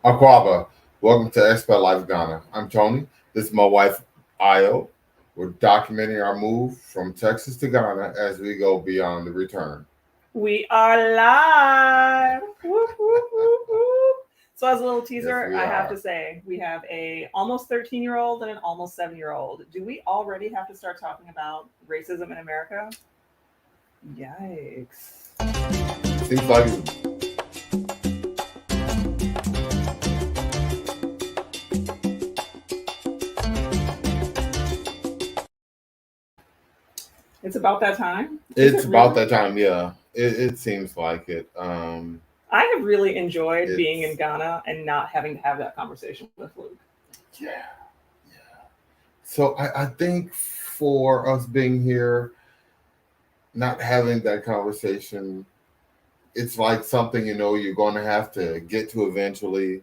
Aquaba, welcome to Expat Life Ghana. I'm Tony. This is my wife, Io. We're documenting our move from Texas to Ghana as we go beyond the return. We are live. Whoop, whoop, whoop, whoop. So as a little Yes, teaser, we I have to are. say we have a almost 13-year-old and an almost 7-year-old. Do we already have to start talking about racism in America? Yikes. Seems like It's about that time. Is it's it about really? that time. Yeah, it seems like it. I have really enjoyed being in It's Ghana and not having to have that conversation with Luke. yeah, yeah. So I think for us being here, not having that conversation, it's like something you're going to have to get to eventually,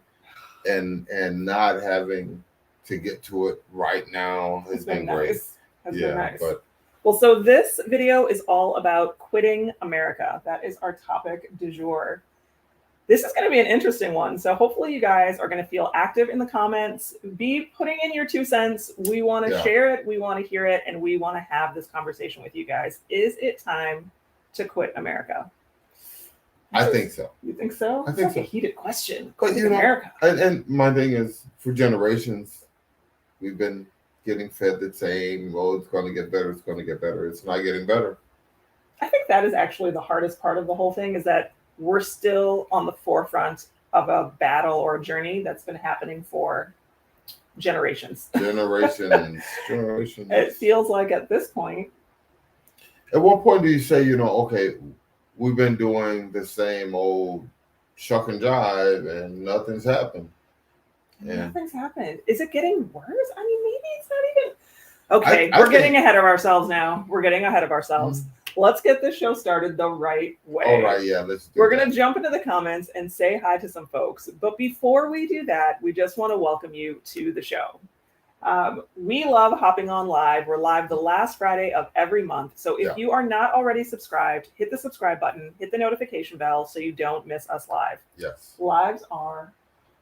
and not having to get to it right now Has has been been great. nice. Has been Yeah, nice. but Well, so this video is all about quitting America. That is our topic du jour. This is going to be an interesting one. So hopefully you guys are going to feel active in the comments. Be putting in your 2 cents. We want to yeah, share it. We want to hear it. And we want to have this conversation with you guys. Is it time to quit America? I think so. You think so? I It's think like a so. heated question. But Quitting America. and my thing is, for generations, we've been getting fed the same. Oh, it's going to get better. It's going to get better. It's not getting better. I think that is actually the hardest part of the whole thing is that we're still on the forefront of a battle or a journey that's been happening for generations. Generations. It feels like at this point, At what point do you say, okay, we've been doing the same old shuck and jive, and nothing's happened? And nothing's happened. Is it getting worse? I mean, maybe it's not even. I, Okay, I we're getting think, ahead of ourselves now. We're getting ahead of ourselves. mm, Let's get this show started the right all way. right, yeah, let's do We're going that. to jump into the comments and say hi to some folks. But before we do that, we just want to welcome you to the show. We love hopping on live. We're live the last Friday of every month. So if Yeah, you are not already subscribed, hit the subscribe button, hit the notification bell so you don't miss us live. yes. Lives are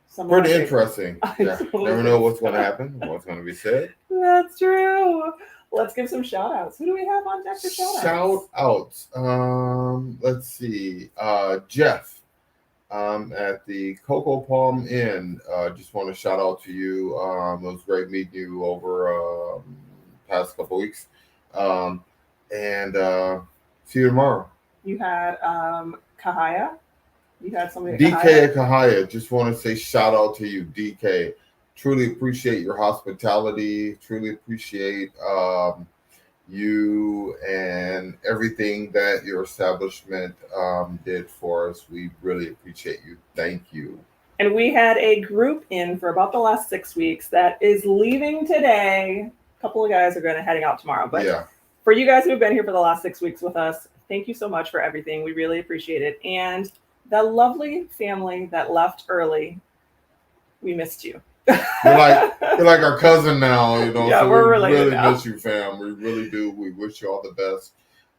some of my Pretty favorites. interesting. I Yeah, totally never know think what's going to so. happen, what's going to be said. That's true. Let's give some shout outs. Who do we have on deck for shout Shout outs? outs. Let's see. Jeff, at the Cocoa Palm Inn. Just want to shout out to you. It was great meeting you over past couple weeks. Um, and see you tomorrow. You had Kahaya. You had somebody at DK Kahaya. at Kahaya, just want to say shout out to you, DK. Truly appreciate your hospitality. Truly appreciate you and everything that your establishment did for us. We really appreciate you. Thank you. And we had a group in for about the last 6 weeks that is leaving today. A couple of guys are going to heading out tomorrow. But Yeah. for you guys who've been here for the last 6 weeks with us, thank you so much for everything. We really appreciate it. And the lovely family that left early, we missed you. You're like you're like our cousin now, Yeah, so we we're related really now. miss you, fam. We really do. We wish you all the best.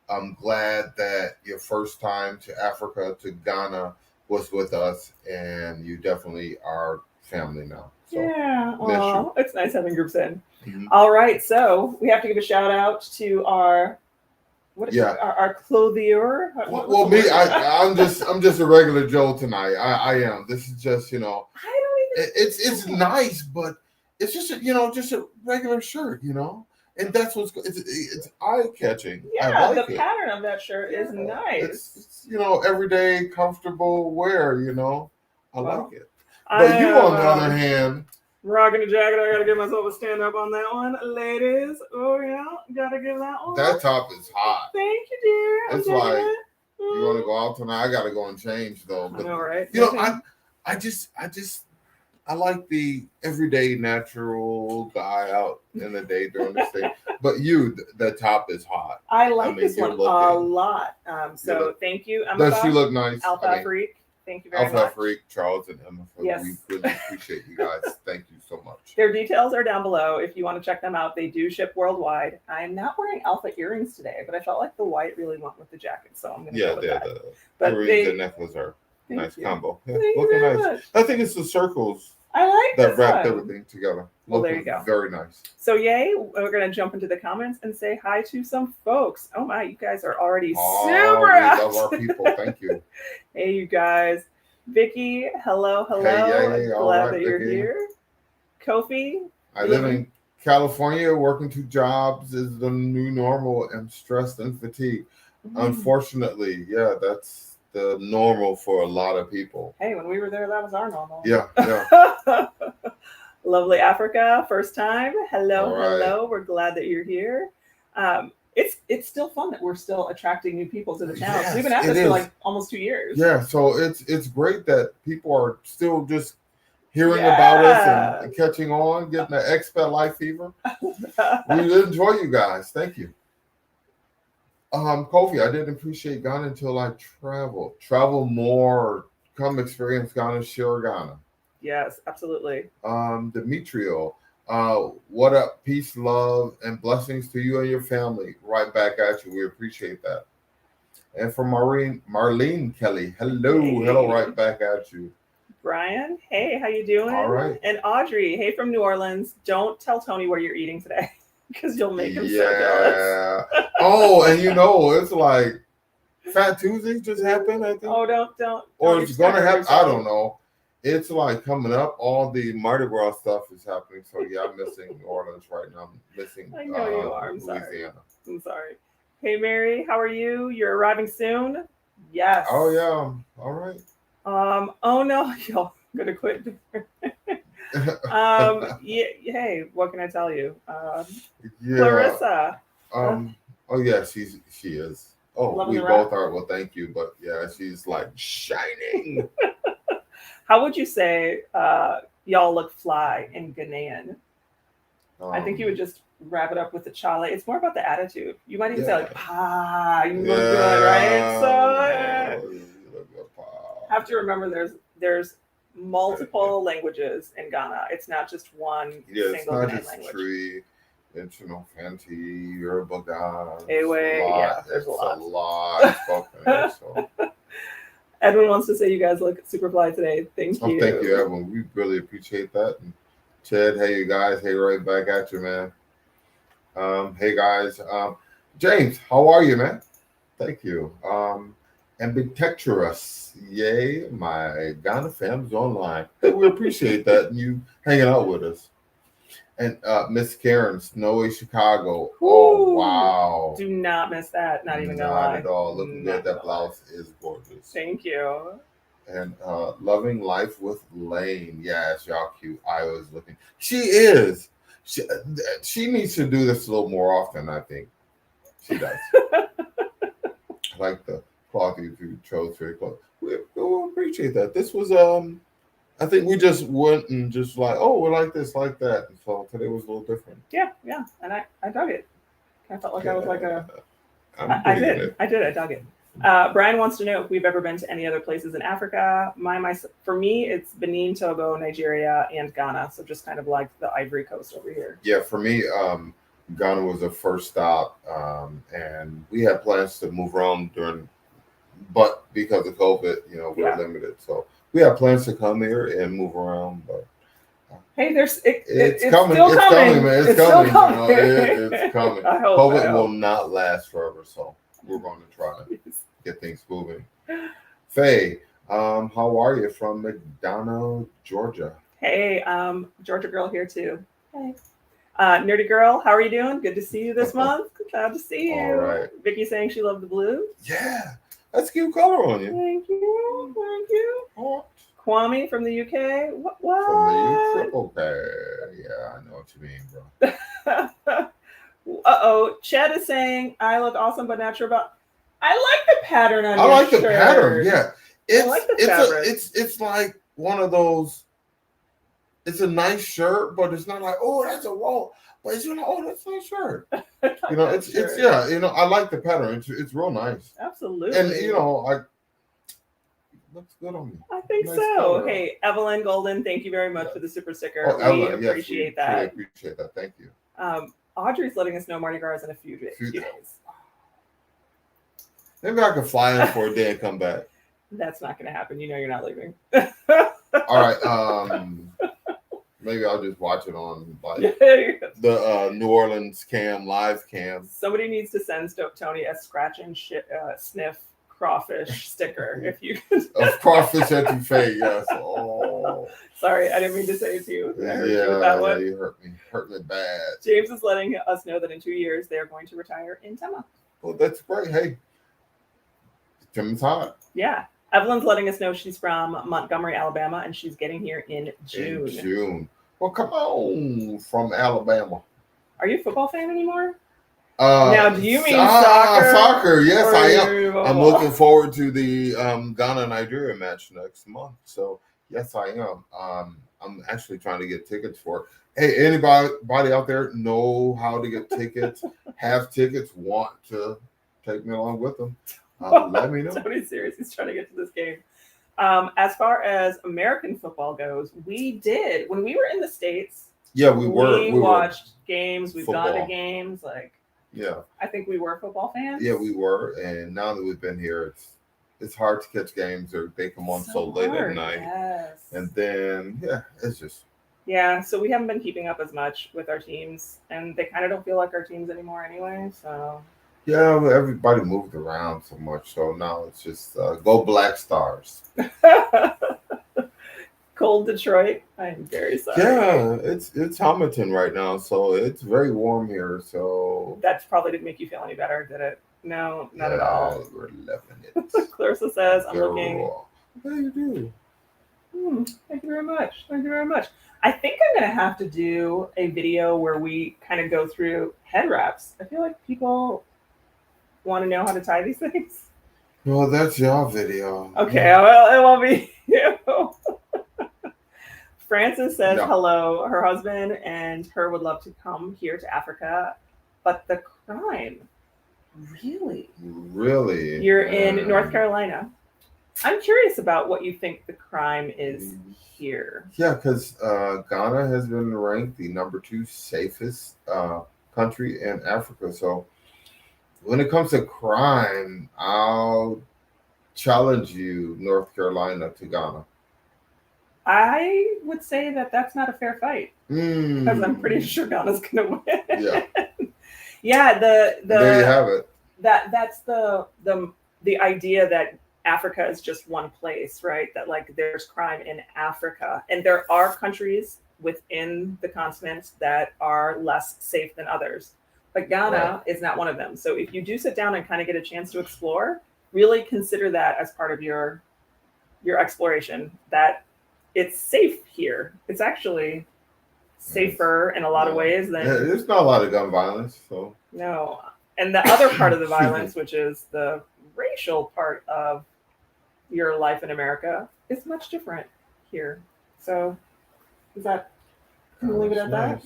I'm glad that your first time to Africa, to Ghana, was with us, and you definitely are family now. So Yeah, miss you. oh, it's nice having groups in. Hmm. All right, so we have to give a shout out to our Yeah. our clothier. What's Well, the me, word for that? I'm just a regular Joe tonight. I am. This is just I don't it's even. nice, but it's just just a regular shirt, and that's it's eye catching. I Yeah, the like it. pattern of that shirt Yeah, is nice. it's everyday comfortable wear. I like Well, it. I But you, am on the other hand, rocking a jacket. I gotta give myself a stand up on that one, ladies. Oh yeah, gotta give that one. that top is hot. Thank you, dear. I'm It's digging like it. you want to go out tonight. I gotta go and change though. I But know, right? you know, I I just I like the everyday natural guy out in the day during the day. But the top is hot. I I like mean, this you're one a looking. lot. You So look. thank you, Does she Emma, look nice? I Alpha mean, Freak. Thank you very Alpha much. Freak, Charles, and Emma. Yes. We really appreciate you guys. Thank you so much. Their details are down below if you want to check them out. They do ship worldwide. I'm not wearing alpha earrings today, but I felt like the white really went with the jacket, so I'm going to Yeah, go with that. the But earrings they and necklace are. Nice you. combo. Yeah, Thank you looking very nice. much. I think it's the circles I like that this wrapped one. everything together. Well, there Looking you go. very nice. So yay, we're gonna jump into the comments and say hi to some folks. Oh my, you guys are already super We active. love our people. Thank you. Hey, you guys. Vicky, hello. Hey, yay. I'm All glad right, that you're Vicky. here. Kofi, I live in California. Working 2 jobs is the new normal. I'm stressed and fatigued. Unfortunately, yeah, that's the normal for a lot of people. Hey, when we were there, that was our normal. Yeah. Lovely Africa, first time. Hello, All right. hello. We're glad that you're here. It's still fun that we're still attracting new people to the channel. Yes, We've been at it this for is. like almost 2 years. Yeah, so it's great that people are still just hearing about us and catching on, getting the expat life fever. We enjoy you guys. Thank you. Kofi, I didn't appreciate Ghana until I traveled. Travel more, come experience Ghana, share Ghana. Yes, absolutely. Demetrio, what up? Peace, love, and blessings to you and your family. Right back at you. We appreciate that. And from Marlene Kelly, hello, hello, right back at you. Brian, hey, how you doing? All right. And Audrey, hey, from New Orleans. Don't tell Tony where you're eating today because you'll make him so jealous. Oh, and it's like Fat Tuesday just happened, I think. Oh, don't. Or it's gonna happen. I don't know. It's like coming up. All the Mardi Gras stuff is happening. So yeah, I'm missing New Orleans right now. I'm missing. I know you are. I'm Louisiana. I'm sorry. Hey Mary, how are you? You're arriving soon. Yes. Oh yeah. All right. Oh no, y'all gonna quit. Hey, what can I tell you? Clarissa. Oh yeah, she is. Oh, we both are. Well, thank you, but yeah, she's like shining. How would you say y'all look fly in Ghanaian? I think you would just wrap it up with the chale. It's more about the attitude. You might even say like "pa." You look good, right? So have to remember there's multiple languages in Ghana. It's not just one single Ghanaian language. Tree, Fanti, Yoruba, Ghana. There's a lot. A lot spoken. So. Edwin wants to say you guys look super fly today. Thank you. Thank you, Edwin. We really appreciate that. And Ted, hey you guys, hey right back at you, man. Hey guys, James, how are you, man? Thank you. Ambidextrous, yay! My Ghana fam's online. Hey, we appreciate that and you hanging out with us. And Miss Karen, snowy Chicago. Ooh, oh wow! Do not miss that. Not even gonna lie. Not at all. Looking good. That blouse is gorgeous. Thank you. And loving life with Lane. Yes, y'all cute. I was looking. She is. She needs to do this a little more often. I think she does. I like the cloth you chose. Very close. We appreciate that. This was I think we just went and just like, oh, we like this, like that. And so today was a little different. Yeah, and I dug it. I felt like I was like I dug it. Brian wants to know if we've ever been to any other places in Africa. For me, it's Benin, Togo, Nigeria, and Ghana. So just kind of like the Ivory Coast over here. Yeah, for me, Ghana was the first stop, and we had plans to move around but because of COVID, we're limited. So we have plans to come here and move around, but. Hey, it's coming. Still it's coming, man. It's coming. Coming. It's coming. COVID will not last forever, so we're going to try to get things moving. Faye, how are you from McDonough, Georgia? Hey, Georgia girl here too. Hey. Nerdy girl, how are you doing? Good to see you this month. Glad to see you. All right. Vicky saying she loved the blue. Yeah, that's a cute color on you. Thank you. Kwame from the UK. What? From the triple K. Yeah, I know what you mean, bro. Chet is saying I look awesome, but not sure about. I like the pattern on your shirt. The pattern. Yeah, I like the fabric. It's like one of those. It's a nice shirt, but it's not like that's a wall. But it's like that's a nice shirt. It's I like the pattern. It's real nice. Absolutely. And looks good on me. I think nice so. Color. Hey, Evelyn Golden, thank you very much for the super sticker. We appreciate that. We appreciate that. Thank you. Audrey's letting us know Mardi Gras in a few days. Maybe I could fly in for a day and come back. That's not going to happen. You know you're not leaving. All right. Maybe I'll just watch it on like the New Orleans live cam. Somebody needs to send Tony a scratch and sniff crawfish sticker if you can. Of crawfish etouffee, yes. Oh. Sorry, I didn't mean to say it to you. I hurt Yeah, you with that one. you hurt me bad. James is letting us know that in 2 years they are going to retire in Tema. Well, that's great. Hey, Tim's hot. Yeah. Evelyn's letting us know she's from Montgomery, Alabama, and she's getting here in June. In June. Well, come on, from Alabama. Are you a football fan anymore? Now, do you mean soccer? Soccer, yes, I am. I'm looking forward to the Ghana-Nigeria match next month. So, yes, I am. I'm actually trying to get tickets for it. Hey, anybody out there know how to get tickets, have tickets, want to take me along with them? Let me know. Tony's serious. He's trying to get to this game. As far as American football goes, we did when we were in the States. Yeah, we watched games. We've gone to games. Yeah, I think we were football fans. Yeah, we were, and now that we've been here, it's hard to catch games, or they come on so late at night. Yes. And then it's just. Yeah, so we haven't been keeping up as much with our teams, and they kind of don't feel like our teams anymore anyway. So. Yeah, everybody moved around so much, so now it's just go Black Stars. Cold Detroit. I'm very sorry. Yeah, it's Hamilton right now, so it's very warm here. So that probably didn't make you feel any better, did it? No, not at all. We're loving it. Clarissa says, "I'm looking." How do you do? Thank you very much. Thank you very much. I think I'm going to have to do a video where we kind of go through head wraps. I feel like people want to know how to tie these things. Well, that's your video. Okay, well, it won't be you. Frances says hello. Her husband and her would love to come here to Africa, but the crime, really? Really? You're in North Carolina. I'm curious about what you think the crime is here. Yeah, because Ghana has been ranked the number 2 safest country in Africa. So when it comes to crime, I'll challenge you, North Carolina to Ghana. I would say that that's not a fair fight because I'm pretty sure Ghana's going to win. Yeah. Yeah. There you have it. That's the idea that Africa is just one place, right? That like there's crime in Africa, and there are countries within the continent that are less safe than others. But Ghana is not one of them. So if you do sit down and kind of get a chance to explore, really consider that as part of your exploration, that it's safe here. It's actually safer in a lot of ways than. There's not a lot of gun violence. So. No. And the other part of the violence, which is the racial part of your life in America, is much different here. So can we leave it at that?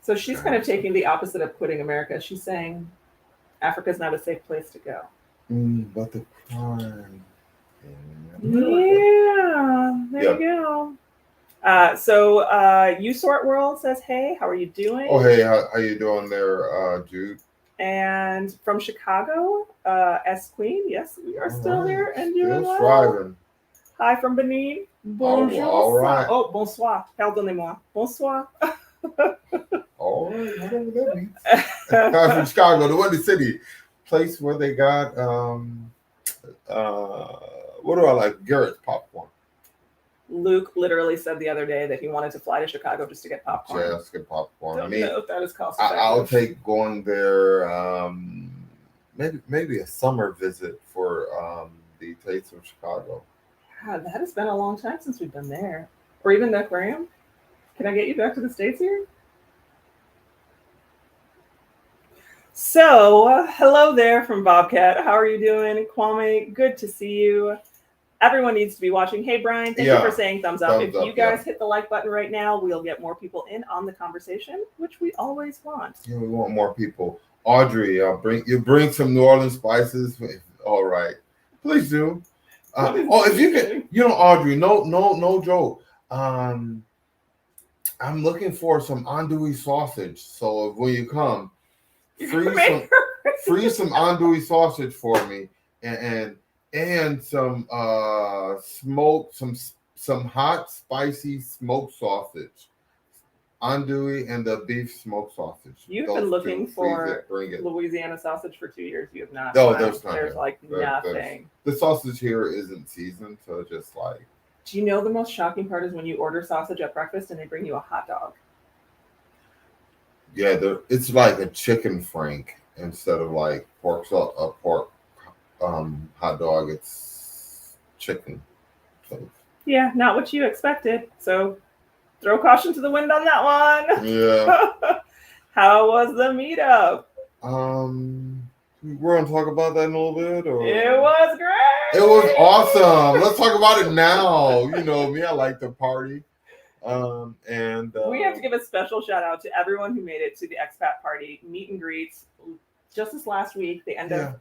So she's kind of taking the opposite of quitting America. She's saying Africa's not a safe place to go. But the crime. Yeah, there you go. So You Sort World says, hey, how are you doing? Oh, hey, how you doing there, Jude? And from Chicago, S Queen, yes, we are still here and doing well. Thriving. Hi from Benin. Bonjour. All right. Oh, bonsoir. Pardonnez-moi. Bonsoir. All right, whatever that means. From Chicago, the Windy City, place where they got what do I like? Garrett's popcorn. Luke literally said the other day that he wanted to fly to Chicago just to get popcorn. Yeah, let's get popcorn. Don't know if that is cost effective. I'll take going there. Maybe a summer visit for the Taste of Chicago. God, that has been a long time since we've been there, or even the aquarium. Can I get you back to the States here? So, hello there from Bobcat. How are you doing? Kwame, good to see you. Everyone needs to be watching. Hey, Brian, thank you for saying thumbs up. If you guys hit the like button right now, we'll get more people in on the conversation, which we always want. Yeah, we want more people. Audrey, bring some New Orleans spices. All right, please do. If you can, Audrey, no joke. I'm looking for some andouille sausage. So when you come, freeze some andouille sausage for me, and and some some hot spicy smoked sausage, andouille, and the beef smoked sausage. You've Those been looking two. Freeze for it, bring it. Louisiana sausage for 2 years. You have not. No, found. there's none There's here. like There's- nothing. The sausage here isn't seasoned, so it's just like. Do you know the most shocking part is when you order sausage at breakfast and they bring you a hot dog? Yeah, it's like a chicken frank instead of like pork hot dog. It's chicken. So, Yeah, not what you expected. So throw caution to the wind on that one. yeah. How was the meetup? We're gonna talk about that in a little bit, or It was great. it was awesome. Let's talk about it now. You know me, I like to party. And we have to give a special shout out to everyone who made it to the expat party meet and greets just this last week. The end of,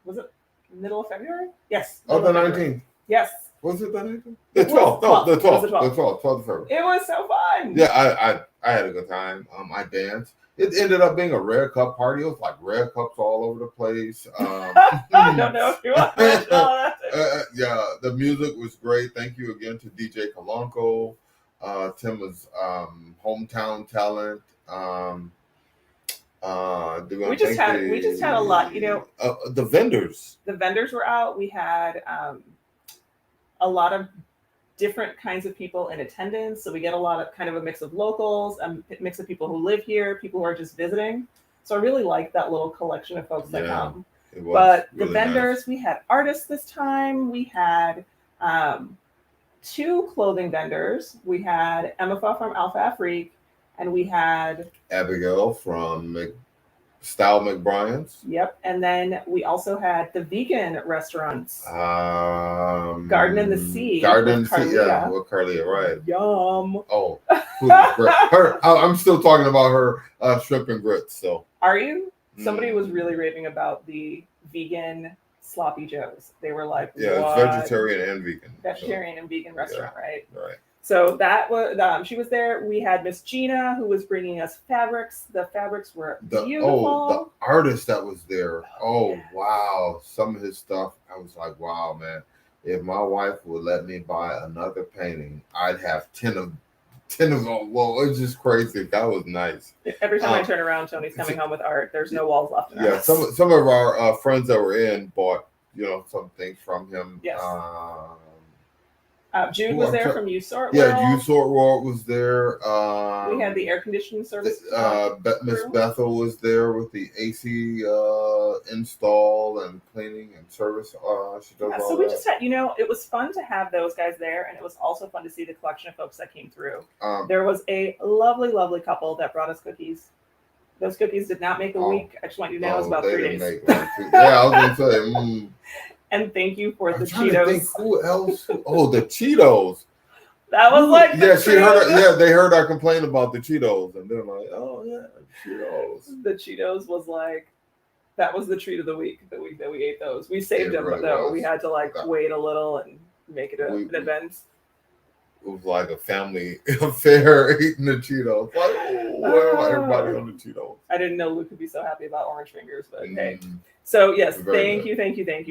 was it middle of February? Yes. Oh, the 19th. Yes. Was it the 19th? The 12th. No, the 12th. The 12th of February. It was so fun. Yeah, I had a good time. I danced. It ended up being a rare cup party. It was like rare cups all over the place. I don't know if you want to mention all that. Yeah, the music was great. Thank you again to DJ Kalanko. Tim was hometown talent. We just had a lot, you know. The vendors. The vendors were out. We had a lot of different kinds of people in attendance. So we get a lot of kind of a mix of locals, a mix of people who live here, people who are just visiting. So I really like that little collection of folks that come. But really the vendors, nice. We had artists this time. We had 2 clothing vendors. We had Emma from Alpha Afrique, and we had Abigail from Style McBrien's. Yep. And then we also had the vegan restaurants. Garden in the Sea. Garden in the Sea, yeah, with Carlia, right. Yum. Oh, I'm still talking about her shrimp and grits. So are you? Somebody was really raving about the vegan sloppy joes. They were like, yeah, what? It's vegetarian and vegan. Vegetarian and vegan restaurant, yeah, right? Right. So that was she was there. We had Miss Gina who was bringing us fabrics. The fabrics were beautiful. Oh, the artist that was there. Oh, yes. Wow. Some of his stuff, I was like, wow, man. If my wife would let me buy another painting, I'd have 10 of them. Well, it's just crazy. That was nice. Every time I turn around, Tony's coming home with art. There's no walls left in house. Some of our friends that were in bought, some things from him. Yes. Jude was there from USort. Yeah, USort World was there. We had the air conditioning service. Miss Bethel was there with the AC install and cleaning and service. She does all so we just had, it was fun to have those guys there, and it was also fun to see the collection of folks that came through. There was a lovely, lovely couple that brought us cookies. Those cookies did not make a week. I just want you to know it was about 3 days. Yeah, I was going to say. And thank you for the Cheetos. To think who else? Oh, the Cheetos. That was like they heard our complaint about the Cheetos, and they're like, oh yeah, Cheetos. The Cheetos was like, that was the treat of the week. The week that we ate those, we saved them, really though. We had to wait a little and make it an event. It was like a family affair eating the Cheetos. Like, everybody on the Cheetos. I didn't know Luke could be so happy about orange fingers, but hey. So yes, thank you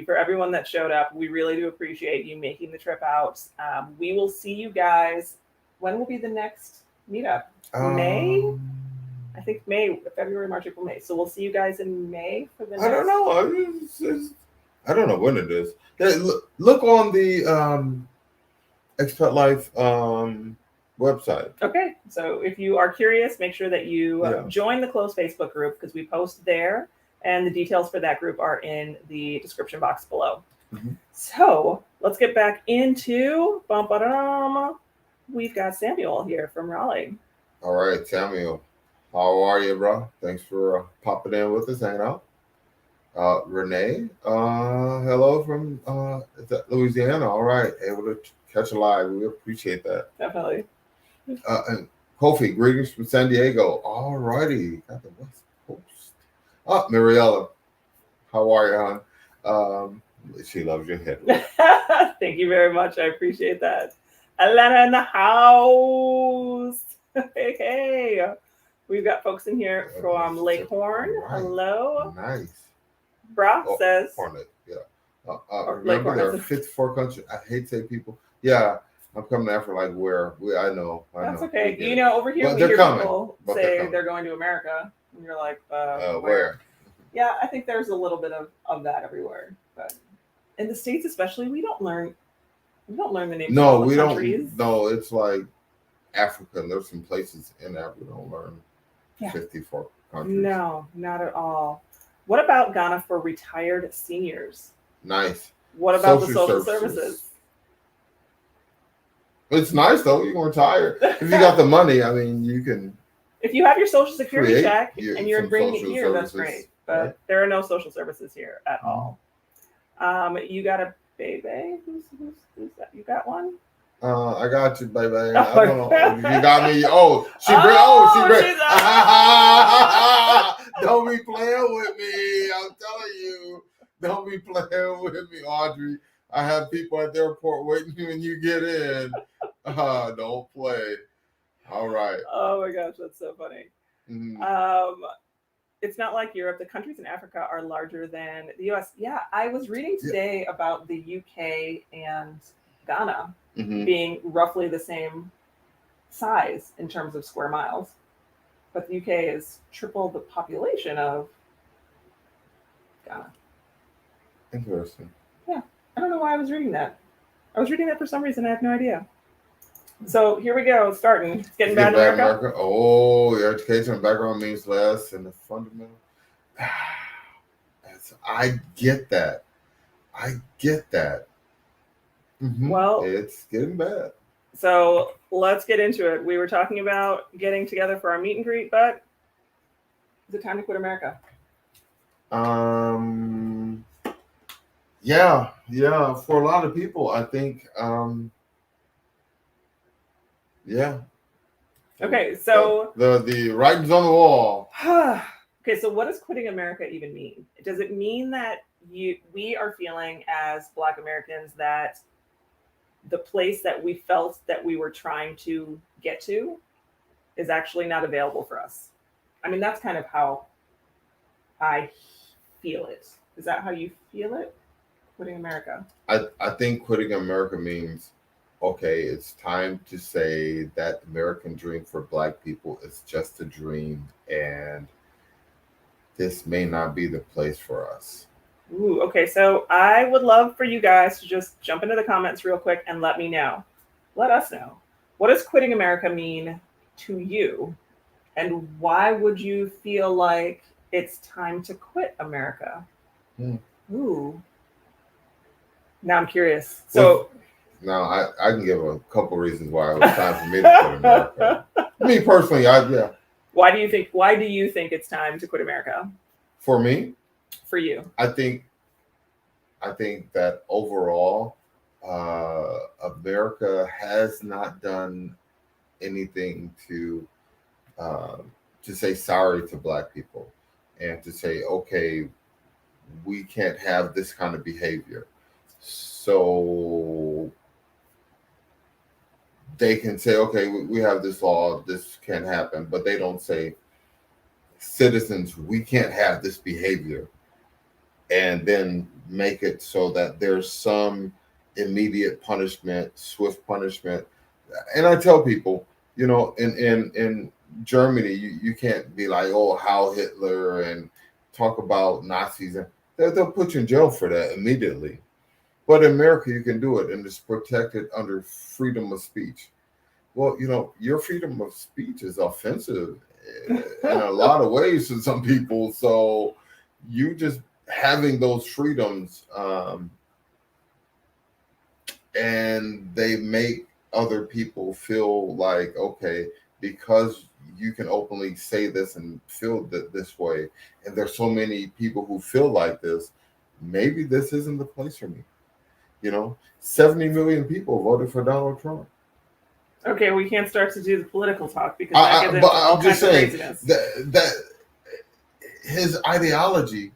for everyone that showed up. We really do appreciate you making the trip out. We will see you guys. When will be the next meetup? May? I think May, February, March, April, May. So we'll see you guys in May for the next. I don't know. I don't know when it is. Look on the Expat Life website. Okay, so if you are curious, make sure that you join the closed Facebook group because we post there, and the details for that group are in the description box below. Mm-hmm. So let's get back into we've got Samuel here from Raleigh. All right, Samuel, how are you, bro? Thanks for popping in with us, hanging out. Renee, hello from Louisiana. All right, able to catch a live. We appreciate that. Definitely. And Kofi, greetings from San Diego. All righty, got the West Coast. Mariella, how are you, hon? She loves your head. Thank you very much. I appreciate that. Alana in the house. Hey. We've got folks in here from Lake Horn. Right. Hello. Nice. Brock says. Hornet, yeah. Like, Remember, there are 54 countries. I hate to say people. Yeah, I'm coming after like where I know. That's We okay. get You it. know, over here But we they're hear coming. people But say they're going to America, and you're like, where? Yeah, I think there's a little bit of that everywhere, but in the States especially, we don't learn the names of all the countries. No, it's like Africa. And there's some places in Africa we don't learn 54 countries. No, not at all. What about Ghana for retired seniors? Nice. What about the social services? It's nice though. You can retire if you got the money. I mean, you can. If you have your social security check and you're bringing it here, that's great. But there are no social services here at all. You got a baby? Who's that? You got one? I got you, baby. I don't know. You got me. Oh, she Don't be playing with me. I'm telling you. Don't be playing with me, Audrey. I have people at the airport waiting when you get in. Don't play. All right. Oh my gosh, that's so funny. Mm-hmm. It's not like Europe. The countries in Africa are larger than the US. Yeah, I was reading today about the UK and Ghana being roughly the same size in terms of square miles. But the UK is triple the population of Ghana. Interesting. Yeah, I don't know why I was reading that. I was reading that for some reason. I have no idea. So here we go. Starting. It's getting bad in America. Oh, your educational background means less than the fundamental. I get that. Mm-hmm. Well, it's getting bad. So let's get into it. We were talking about getting together for our meet and greet, but is it time to quit America? Yeah. For a lot of people, I think. Yeah. Okay, so the writing's on the wall. Okay, so what does quitting America even mean? Does it mean that we are feeling as Black Americans that the place that we felt that we were trying to get to is actually not available for us? I mean, that's kind of how I feel it. Is that how you feel it? Quitting America? I think quitting America means, okay, it's time to say that the American dream for Black people is just a dream, and this may not be the place for us. Ooh, okay, so I would love for you guys to just jump into the comments real quick and let me know. Let us know. What does quitting America mean to you? And why would you feel like it's time to quit America? Ooh. Now I'm curious. So now I can give a couple reasons why it was time for me to quit America. Me personally, yeah. Why do you think it's time to quit America? For me? For you? I think that overall, America has not done anything to say sorry to Black people and to say, okay, we can't have this kind of behavior. So they can say, okay, we have this law, this can't happen, but they don't say, citizens, we can't have this behavior, and then make it so that there's some immediate punishment, swift punishment. And I tell people, in Germany, you can't be like, oh, Heil Hitler, and talk about Nazis, and they'll put you in jail for that immediately. But in America, you can do it, and it's protected under freedom of speech. Well, your freedom of speech is offensive in a lot of ways to some people. So you just having those freedoms, and they make other people feel like, okay, because you can openly say this and feel this way, and there's so many people who feel like this, maybe this isn't the place for me. 70 million people voted for Donald Trump. Okay, we can't start to do the political talk because but I'm just saying that his ideology,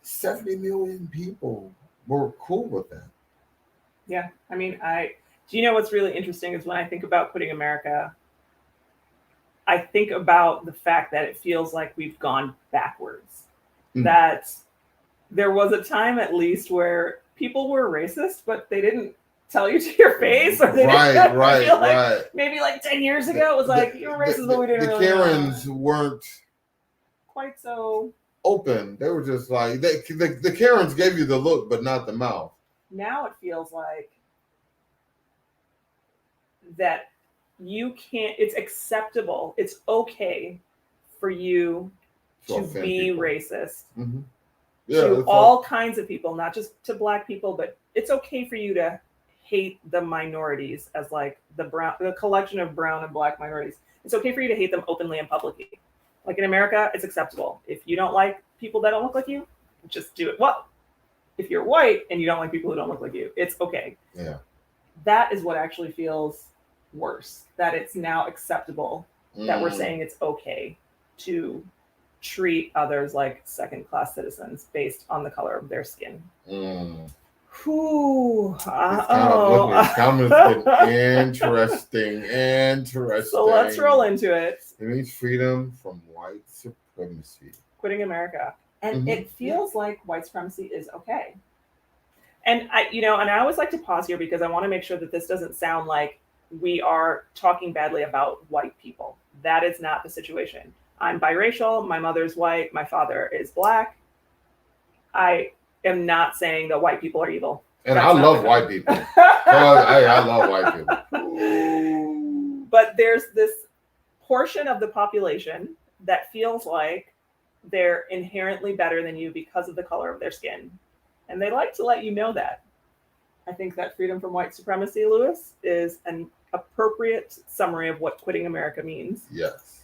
70 million people were cool with that. Yeah, I mean, do you know what's really interesting is when I think about quitting America, I think about the fact that it feels like we've gone backwards. That there was a time at least where people were racist, but they didn't tell you to your face, or they Right, didn't. right, I feel like right. maybe like 10 years ago, it was like, you were racist, but we didn't The really Karens know. weren't Quite so. open. They were just like the Karens gave you the look, but not the mouth. Now it feels like that you can't. It's acceptable. It's okay for you to offend be people. racist Mm-hmm. Yeah, to it's all kinds of people, not just to Black people, but it's okay for you to hate the minorities as like the collection of brown and Black minorities. It's okay for you to hate them openly and publicly. Like in America, it's acceptable. If you don't like people that don't look like you, just do it. Well, if you're white and you don't like people who don't look like you, it's okay. Yeah. That is what actually feels worse. That it's now acceptable that we're saying it's okay to treat others like second-class citizens based on the color of their skin. Whew. These comments getting interesting. So let's roll into it. It means freedom from white supremacy. Quitting America. And it feels like white supremacy is okay. And I always like to pause here because I want to make sure that this doesn't sound like we are talking badly about white people. That is not the situation. I'm biracial. My mother's white. My father is Black. I am not saying that white people are evil. And I love white people. I love white people. But there's this portion of the population that feels like they're inherently better than you because of the color of their skin. And they like to let you know that. I think that freedom from white supremacy, Lewis, is an appropriate summary of what quitting America means. Yes.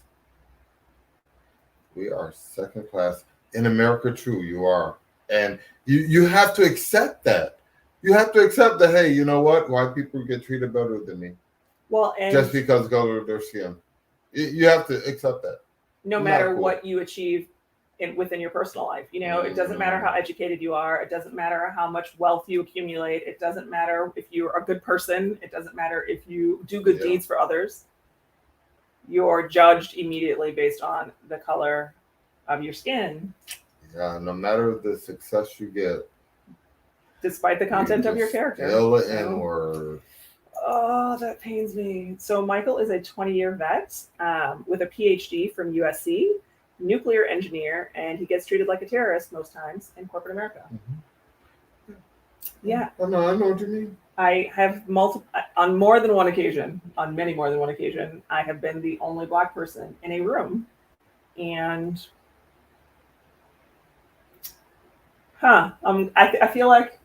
We are second class. In America, true, you are. And you have to accept that. You have to accept that, hey, you know what? White people get treated better than me. Well, and just because of the color of their skin. You have to accept that. No matter what you achieve within your personal life. It doesn't matter how educated you are. It doesn't matter how much wealth you accumulate. It doesn't matter if you're a good person. It doesn't matter if you do good deeds for others. You're judged immediately based on the color of your skin. Yeah, no matter the success you get. Despite the content of your character. Still the N-word. Oh, that pains me. So Michael is a 20-year vet with a PhD from USC, nuclear engineer, and he gets treated like a terrorist most times in corporate America. Mm-hmm. Yeah. I know what you mean. I have on more than one occasion, on many more than one occasion, I have been the only Black person in a room. And I feel like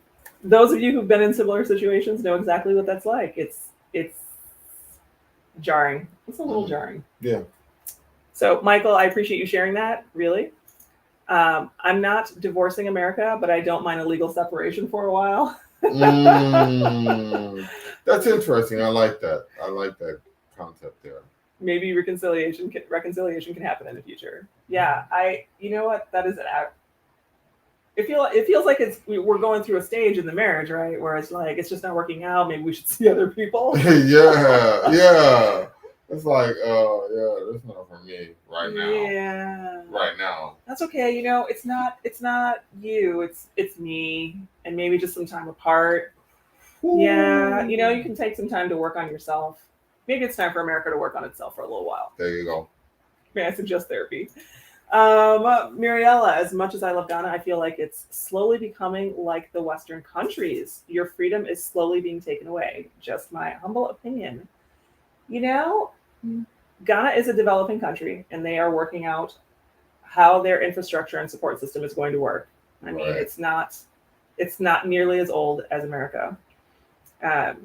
those of you who've been in similar situations know exactly what that's like. It's jarring. It's a little jarring. Yeah. So, Michael, I appreciate you sharing that, really. I'm not divorcing America, but I don't mind a legal separation for a while. That's interesting. I like that. I like that concept there. Maybe reconciliation can happen in the future. Yeah, you know what? That is an act. It feels like we're going through a stage in the marriage, right? Where it's like, it's just not working out. Maybe we should see other people. Yeah. It's like, that's not for me right now. Yeah. Right now. That's okay. It's not you. It's me, and maybe just some time apart. Ooh. Yeah. You can take some time to work on yourself. Maybe it's time for America to work on itself for a little while. There you go. May I suggest therapy? Mariella, as much as I love Ghana, I feel like it's slowly becoming like the Western countries. Your freedom is slowly being taken away. Just my humble opinion. Ghana is a developing country, and they are working out how their infrastructure and support system is going to work. I mean, it's not nearly as old as America, but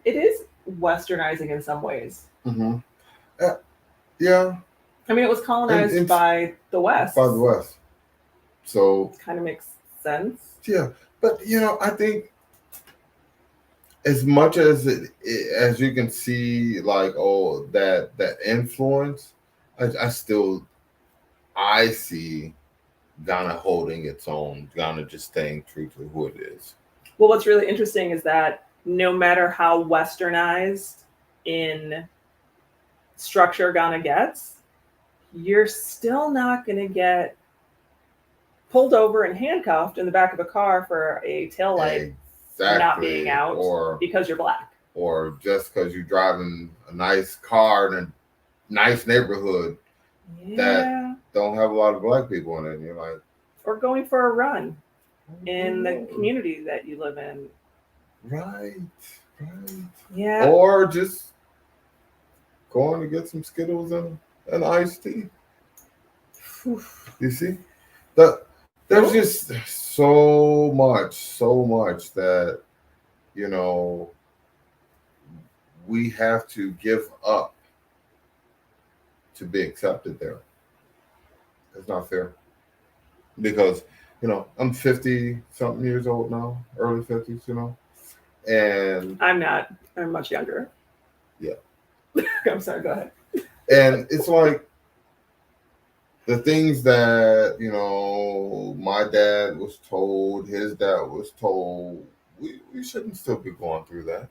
it is westernizing in some ways. Mm-hmm. Yeah. I mean, it was colonized by the West. By the West. So it kind of makes sense. Yeah, but I think as much as as you can see, like, that influence, I see Ghana holding its own. Ghana just staying true to who it is. Well, what's really interesting is that no matter how westernized in structure Ghana gets, you're still not going to get pulled over and handcuffed in the back of a car for a taillight not being out or because you're black. Or just because you're driving a nice car in a nice neighborhood that don't have a lot of black people in it. And you're like, or going for a run in the community that you live in. Right. Yeah. Or just going to get some Skittles and iced tea. You see? There's just so much that, you know, we have to give up to be accepted there. It's not fair. Because, you know, I'm 50-something years old now, early 50s, you know, and... I'm not. I'm much younger. Yeah. I'm sorry, go ahead. And it's like the things that, you know, my dad was told, his dad was told, we shouldn't still be going through that.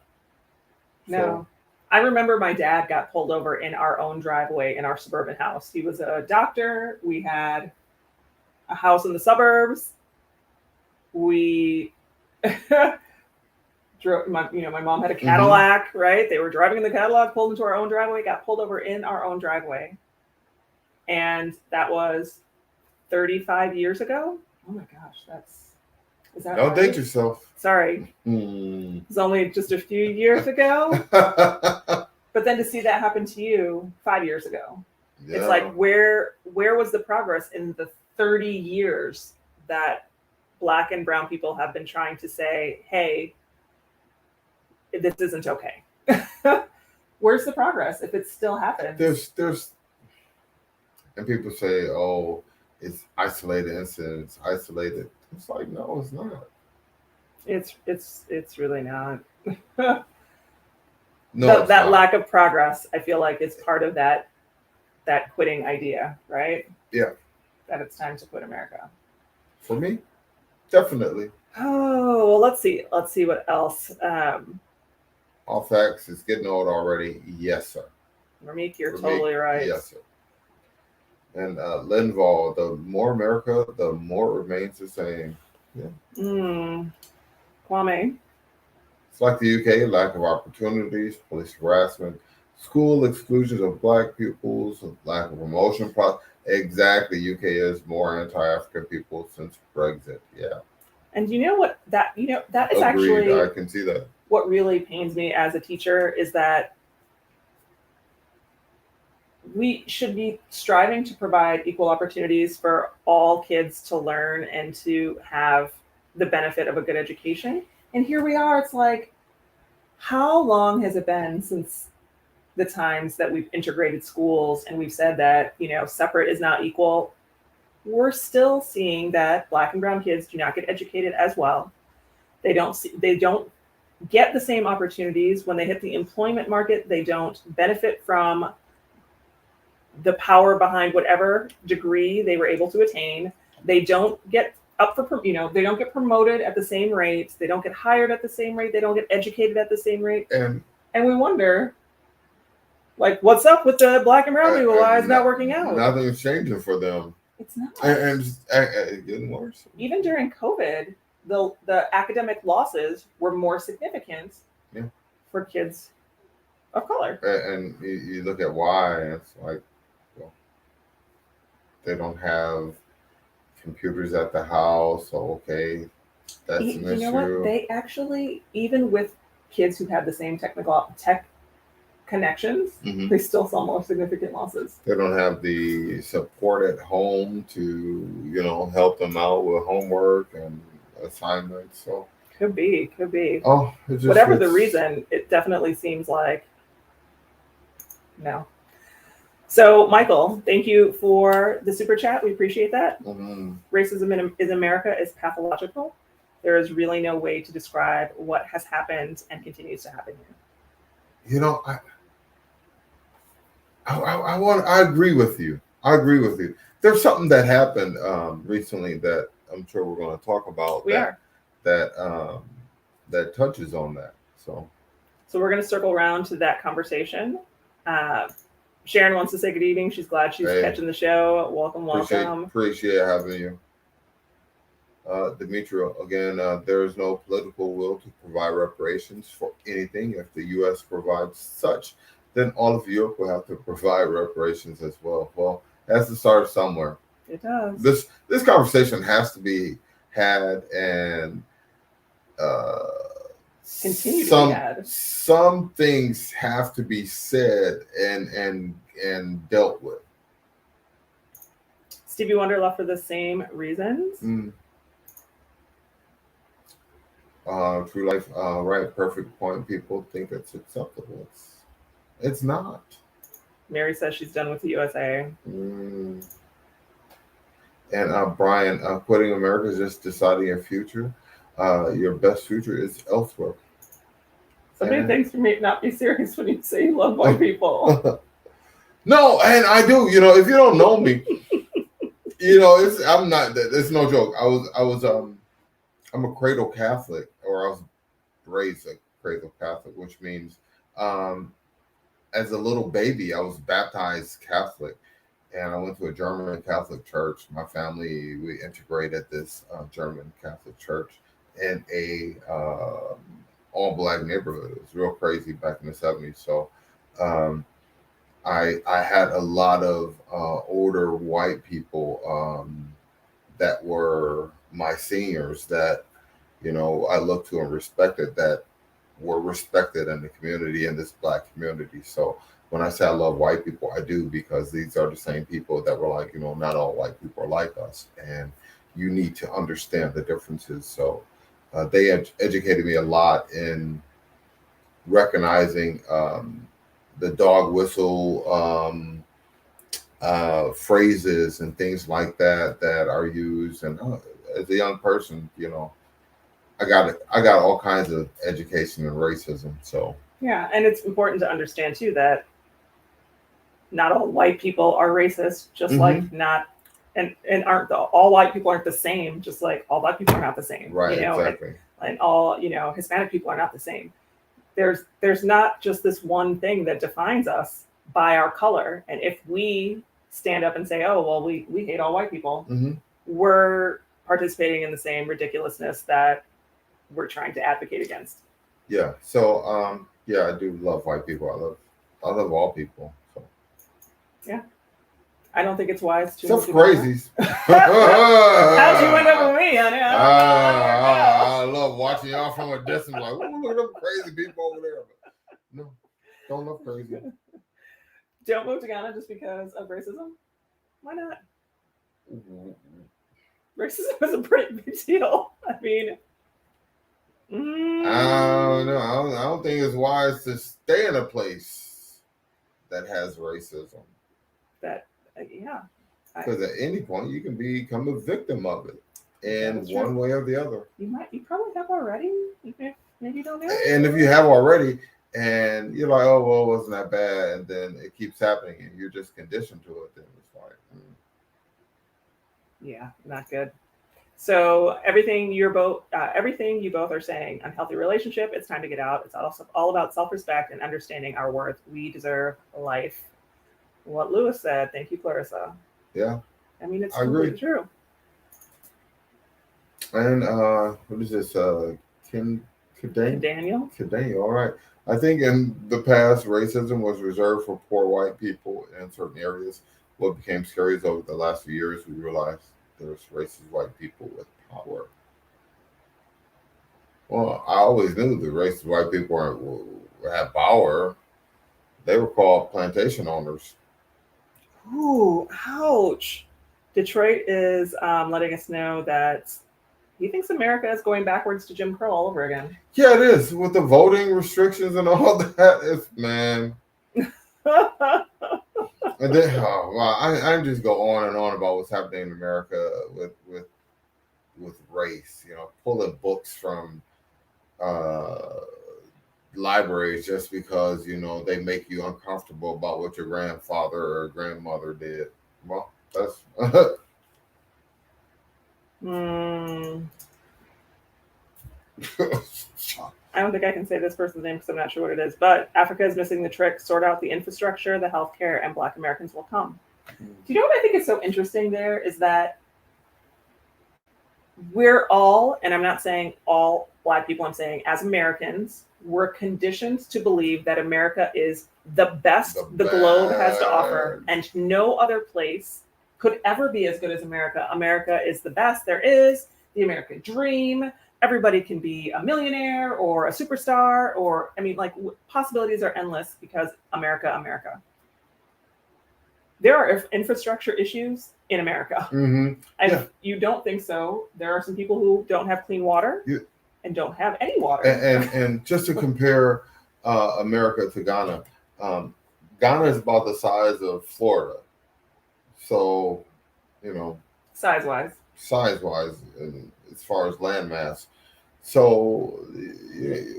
No. So, I remember my dad got pulled over in our own driveway in our suburban house. He was a doctor. We had a house in the suburbs. We drove, my mom had a Cadillac, right? They were driving in the Cadillac, pulled into our own driveway, got pulled over in our own driveway. And that was 35 years ago. Oh my gosh, is that Don't right? date yourself. Sorry. It was only just a few years ago. But then to see that happen to you 5 years ago, it's like, where was the progress in the 30 years that Black and brown people have been trying to say, hey, this isn't okay? Where's the progress if it still happens? There's and people say, oh, it's isolated incidents, isolated. It's like, no, it's not. It's really not. No, that lack of progress, I feel like, is part of that quitting idea, right? Yeah. That it's time to quit America. For me, definitely. Oh, well, let's see what else. All facts, it's getting old already. Yes, sir. Ramik, you're totally right. Yes, sir. And Linval, the more America, the more it remains the same. Yeah. Kwame. It's like the UK, lack of opportunities, police harassment, school exclusions of Black pupils, lack of promotion process. Exactly, UK is more anti-African people since Brexit. Yeah. And you know what? That is Agreed. actually, I can see that. What really pains me as a teacher is that we should be striving to provide equal opportunities for all kids to learn and to have the benefit of a good education. And here we are. It's like, how long has it been since the times that we've integrated schools and we've said that, separate is not equal? We're still seeing that Black and brown kids do not get educated as well. They don't get the same opportunities when they hit the employment market. They don't benefit from the power behind whatever degree they were able to attain. They don't get they don't get promoted at the same rate. They don't get hired at the same rate. They don't get educated at the same rate. And we wonder, like, what's up with the Black and brown people? Why is not working out? Nothing's changing for them. It's not. And it's getting worse. Even during COVID, the academic losses were more significant for kids of color. And you look at why, and it's like, well, they don't have computers at the house. So, okay, that's an issue. You know what? They actually, even with kids who have the same tech connections, they still saw more significant losses. They don't have the support at home to, help them out with homework and assignments. So could be. Oh, whatever the reason, it definitely seems like no. So, Michael, thank you for the super chat. We appreciate that. Racism in America is pathological. There is really no way to describe what has happened and continues to happen here. I agree with you. There's something that happened recently that I'm sure we're going to talk about. That touches on that. So we're going to circle around to that conversation. Sharon wants to say good evening. She's glad she's catching the show. Welcome. Appreciate having you. Demetria, again, there is no political will to provide reparations for anything. If the U.S. provides such, then all of Europe will have to provide reparations as well. Well, it has to start somewhere. It does. This conversation has to be had, and uh, Continue to be had. some things have to be said and dealt with. Stevie Wonder left for the same reasons. True life, right? Perfect point. People think it's acceptable. It's not. Mary says she's done with the USA. And Brian, quitting America is just deciding your future. Your best future is elsewhere. Somebody thinks you may not be serious when you say you love white people. No, and I do. If you don't know me, I'm not. It's no joke. I'm a cradle Catholic, or I was raised a cradle Catholic, which means as a little baby, I was baptized Catholic, and I went to a German Catholic church. My family, we integrated this German Catholic church in a all black neighborhood. It was real crazy back in the 70s. So I had a lot of older white people that were my seniors that I looked to and respected, that were respected in the community, in this black community. So when I say I love white people, I do, because these are the same people that were like, not all white people are like us, and you need to understand the differences. So they educated me a lot in recognizing the dog whistle phrases and things like that are used. And as a young person, I got all kinds of education in racism. So yeah, and it's important to understand too that not all white people are racist, just like not and all white people aren't the same, just like all black people are not the same. Right, exactly. And all Hispanic people are not the same. There's not just this one thing that defines us by our color. And if we stand up and say, oh well, we hate all white people, we're participating in the same ridiculousness that we're trying to advocate against. Yeah. So I do love white people. I love all people. So yeah. I don't think it's wise to. Except crazies. How'd you end up with me, honey? I love watching y'all from a distance. Like, look at them crazy people over there. But no, don't love crazy. Don't move to Ghana just because of racism. Why not? Racism is a pretty big deal. I mean, I don't know. I don't think it's wise to stay in a place that has racism. Yeah. Because at any point you can become a victim of it, in one way or the other. You probably have already. Maybe you don't know. And if you have already, and you're like, oh well, it wasn't that bad, and then it keeps happening, and you're just conditioned to it, then it's like, yeah, not good. So everything you both are saying, unhealthy relationship, it's time to get out. It's also all about self-respect and understanding our worth. We deserve life. What Lewis said. Thank you, Clarissa. Yeah. I mean, it's completely true. And what is this? Daniel. All right. I think in the past, racism was reserved for poor white people in certain areas. What became scary is over the last few years, we realized there's racist white people with power. Well, I always knew the racist white people had power. They were called plantation owners. Ooh, ouch. Detroit is letting us know that he thinks America is going backwards to Jim Crow all over again. Yeah, it is. With the voting restrictions and all that, it's, man. And then, I just go on and on about what's happening in America with race. Pulling books from libraries just because they make you uncomfortable about what your grandfather or grandmother did. Well, that's I don't think I can say this person's name because I'm not sure what it is, but Africa is missing the trick. Sort out the infrastructure, the healthcare, and Black Americans will come. Do you know what I think is so interesting there is that we're all, and I'm not saying all Black people, I'm saying as Americans, we're conditioned to believe that America is the best the globe has to offer, and no other place could ever be as good as America. America is the best there is, the American dream. Everybody can be a millionaire or a superstar, or, I mean, like, possibilities are endless because America, America. There are infrastructure issues in America. Mm-hmm. And if you don't think so, there are some people who don't have clean water and don't have any water. And just to compare America to Ghana, Ghana is about the size of Florida. So, you know, size-wise, and as far as landmass. So,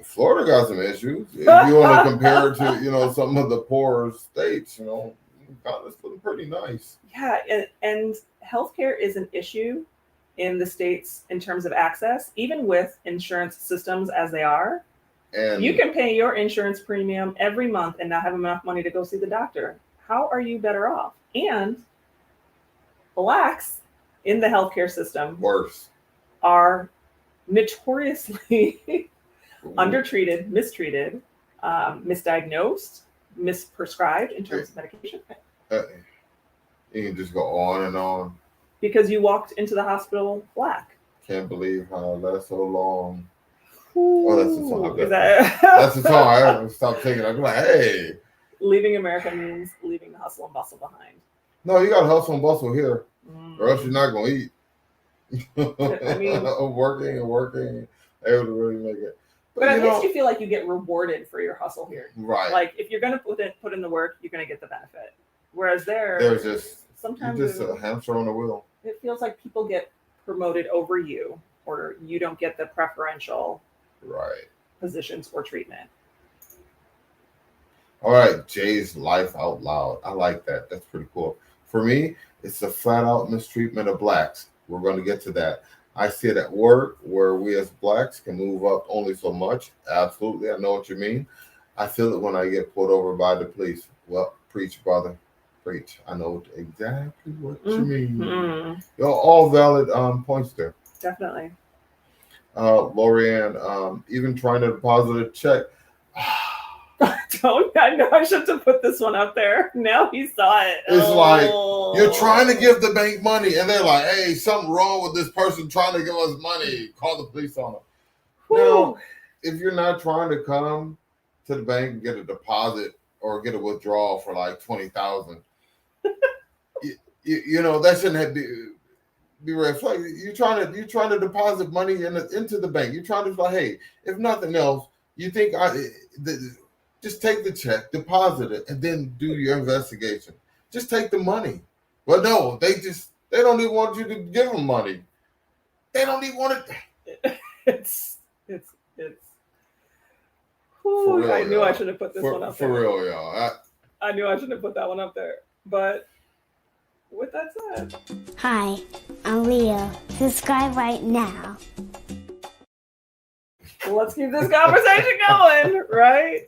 Florida got some issues. If you want to compare it to, you know, some of the poorer states, you know, Ghana's looking pretty nice. Yeah, and healthcare is an issue in the States in terms of access, even with insurance systems as they are. And you can pay your insurance premium every month and not have enough money to go see the doctor. How are you better off? And Blacks in the healthcare system are notoriously undertreated, mistreated, misdiagnosed, misprescribed in terms of medication. You can just go on and on. Because you walked into the hospital Black. Can't believe how that's so long. Ooh, oh, that's the song. That's the song. I haven't stopped thinking. I'm like, hey. Leaving America means leaving the hustle and bustle behind. No, you got to hustle and bustle here, or else you're not going to eat. I mean, working, able to really make it. But at least you feel like you get rewarded for your hustle here. Right. Like, if you're going to put in the work, you're going to get the benefit. Whereas there's just sometimes you're just a hamster on the wheel. It feels like people get promoted over you, or you don't get the preferential positions or treatment. All right, Jay's life out loud. I like that. That's pretty cool. For me, it's the flat out mistreatment of Blacks. We're going to get to that. I see it at work where we as Blacks can move up only so much. Absolutely. I know what you mean. I feel it when I get pulled over by the police. Well, preach, brother. Preach. I know exactly what you mean. All valid points there. Definitely. Lorianne, even trying to deposit a check. I know I should have put this one up there. Now he saw it. It's like, you're trying to give the bank money, and they're like, hey, something wrong with this person trying to give us money. Call the police on them. Now, if you're not trying to come to the bank and get a deposit or get a withdrawal for like $20,000, you know, that shouldn't have be red flag. You're trying to deposit money into the bank. You're trying to, like, hey, if nothing else, you think just take the check, deposit it, and then do your investigation. Just take the money. Well, no, they don't even want you to give them money. They don't even want it. It's. Real, I knew I should have put this one up there. For real, y'all. I knew I shouldn't have put that one up there. But with that said. Hi, I'm Leo. Subscribe right now. Let's keep this conversation going, right?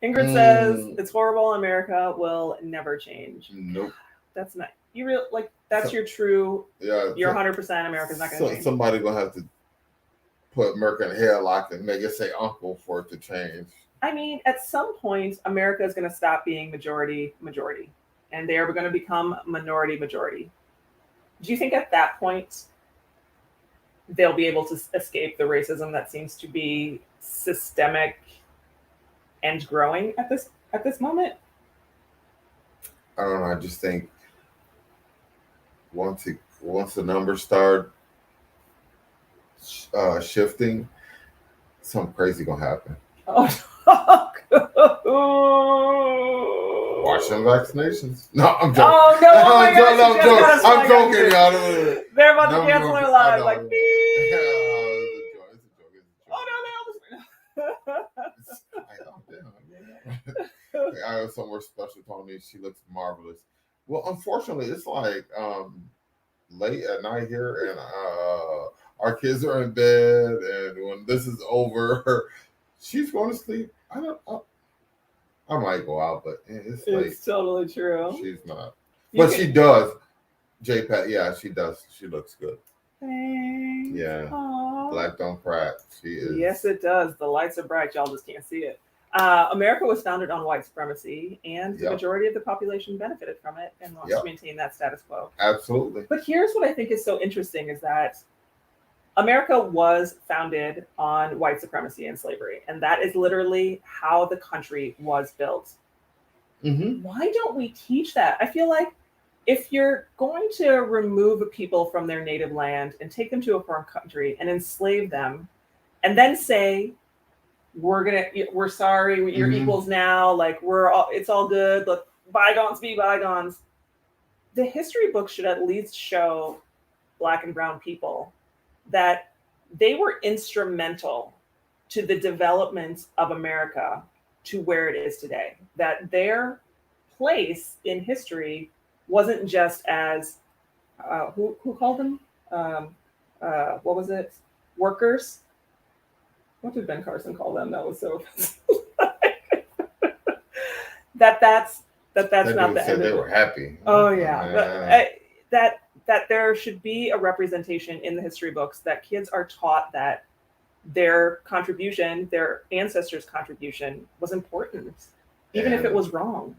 Ingrid says it's horrible. America will never change. Nope. That's not that's your true. Yeah. You're 100%. America's not going to change. Somebody gonna have to put America in a headlock and make it say uncle for it to change. I mean, at some point, America is going to stop being majority, and they are going to become minority. Do you think at that point they'll be able to escape the racism that seems to be systemic and growing at this moment? I don't know. I just think once the numbers start shifting, something crazy gonna happen. Watch them vaccinations. No, I'm joking. Oh no! I'm joking, y'all. They're about to cancel their lives. Like, beep. It's a joke. Oh no! I have somewhere special, Tony. She looks marvelous. Well, unfortunately, it's like late at night here, and our kids are in bed, and when this is over, she's going to sleep. I might go out, but it's late. It's totally true. She's not. But she does. J-Pat, yeah, she does. She looks good. Thanks. Yeah. Aww. Black don't crack. She is. Yes, it does. The lights are bright. Y'all just can't see it. America was founded on white supremacy, and the Yep. majority of the population benefited from it and wants Yep. to maintain that status quo. Absolutely. But here's what I think is so interesting is that America was founded on white supremacy and slavery, and that is literally how the country was built. Mm-hmm. Why don't we teach that? I feel like if you're going to remove people from their native land and take them to a foreign country and enslave them, and then say, we're sorry, you're Mhm. equals now, like it's all good, let bygones be bygones. The history books should at least show Black and brown people that they were instrumental to the development of America to where it is today. That their place in history wasn't just as who called them? What was it? Workers. What did Ben Carson call them? That was so offensive. that's That not dude the said end. they Of were it. happy. Oh yeah, that there should be a representation in the history books that kids are taught that their contribution, their ancestors' contribution, was important, even if it And- was wrong.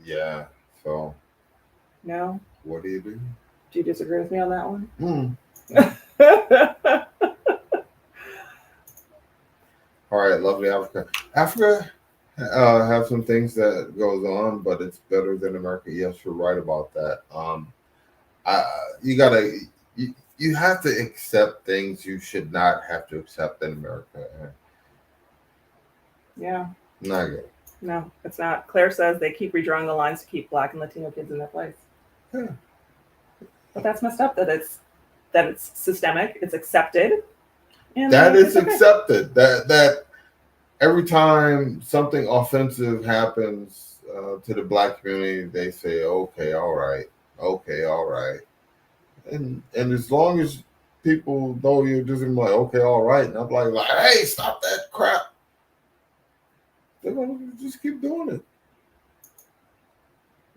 Yeah. So No, what do you do? do you disagree with me on that one? All right, lovely Africa. Africa have some things that goes on, but it's better than America. Yes, you're right about that. You have to accept things you should not have to accept in America. Yeah, Not good. no, it's not. Claire says they keep redrawing the lines to keep Black and Latino kids in their place. Yeah. But that's messed up. That it's systemic. It's accepted. And That is it's okay. accepted. That every time something offensive happens to the Black community, they say, "Okay, all right, and as long as people know you're just like, "Okay, all right," and I'm like, "Hey, stop that crap," they're gonna just keep doing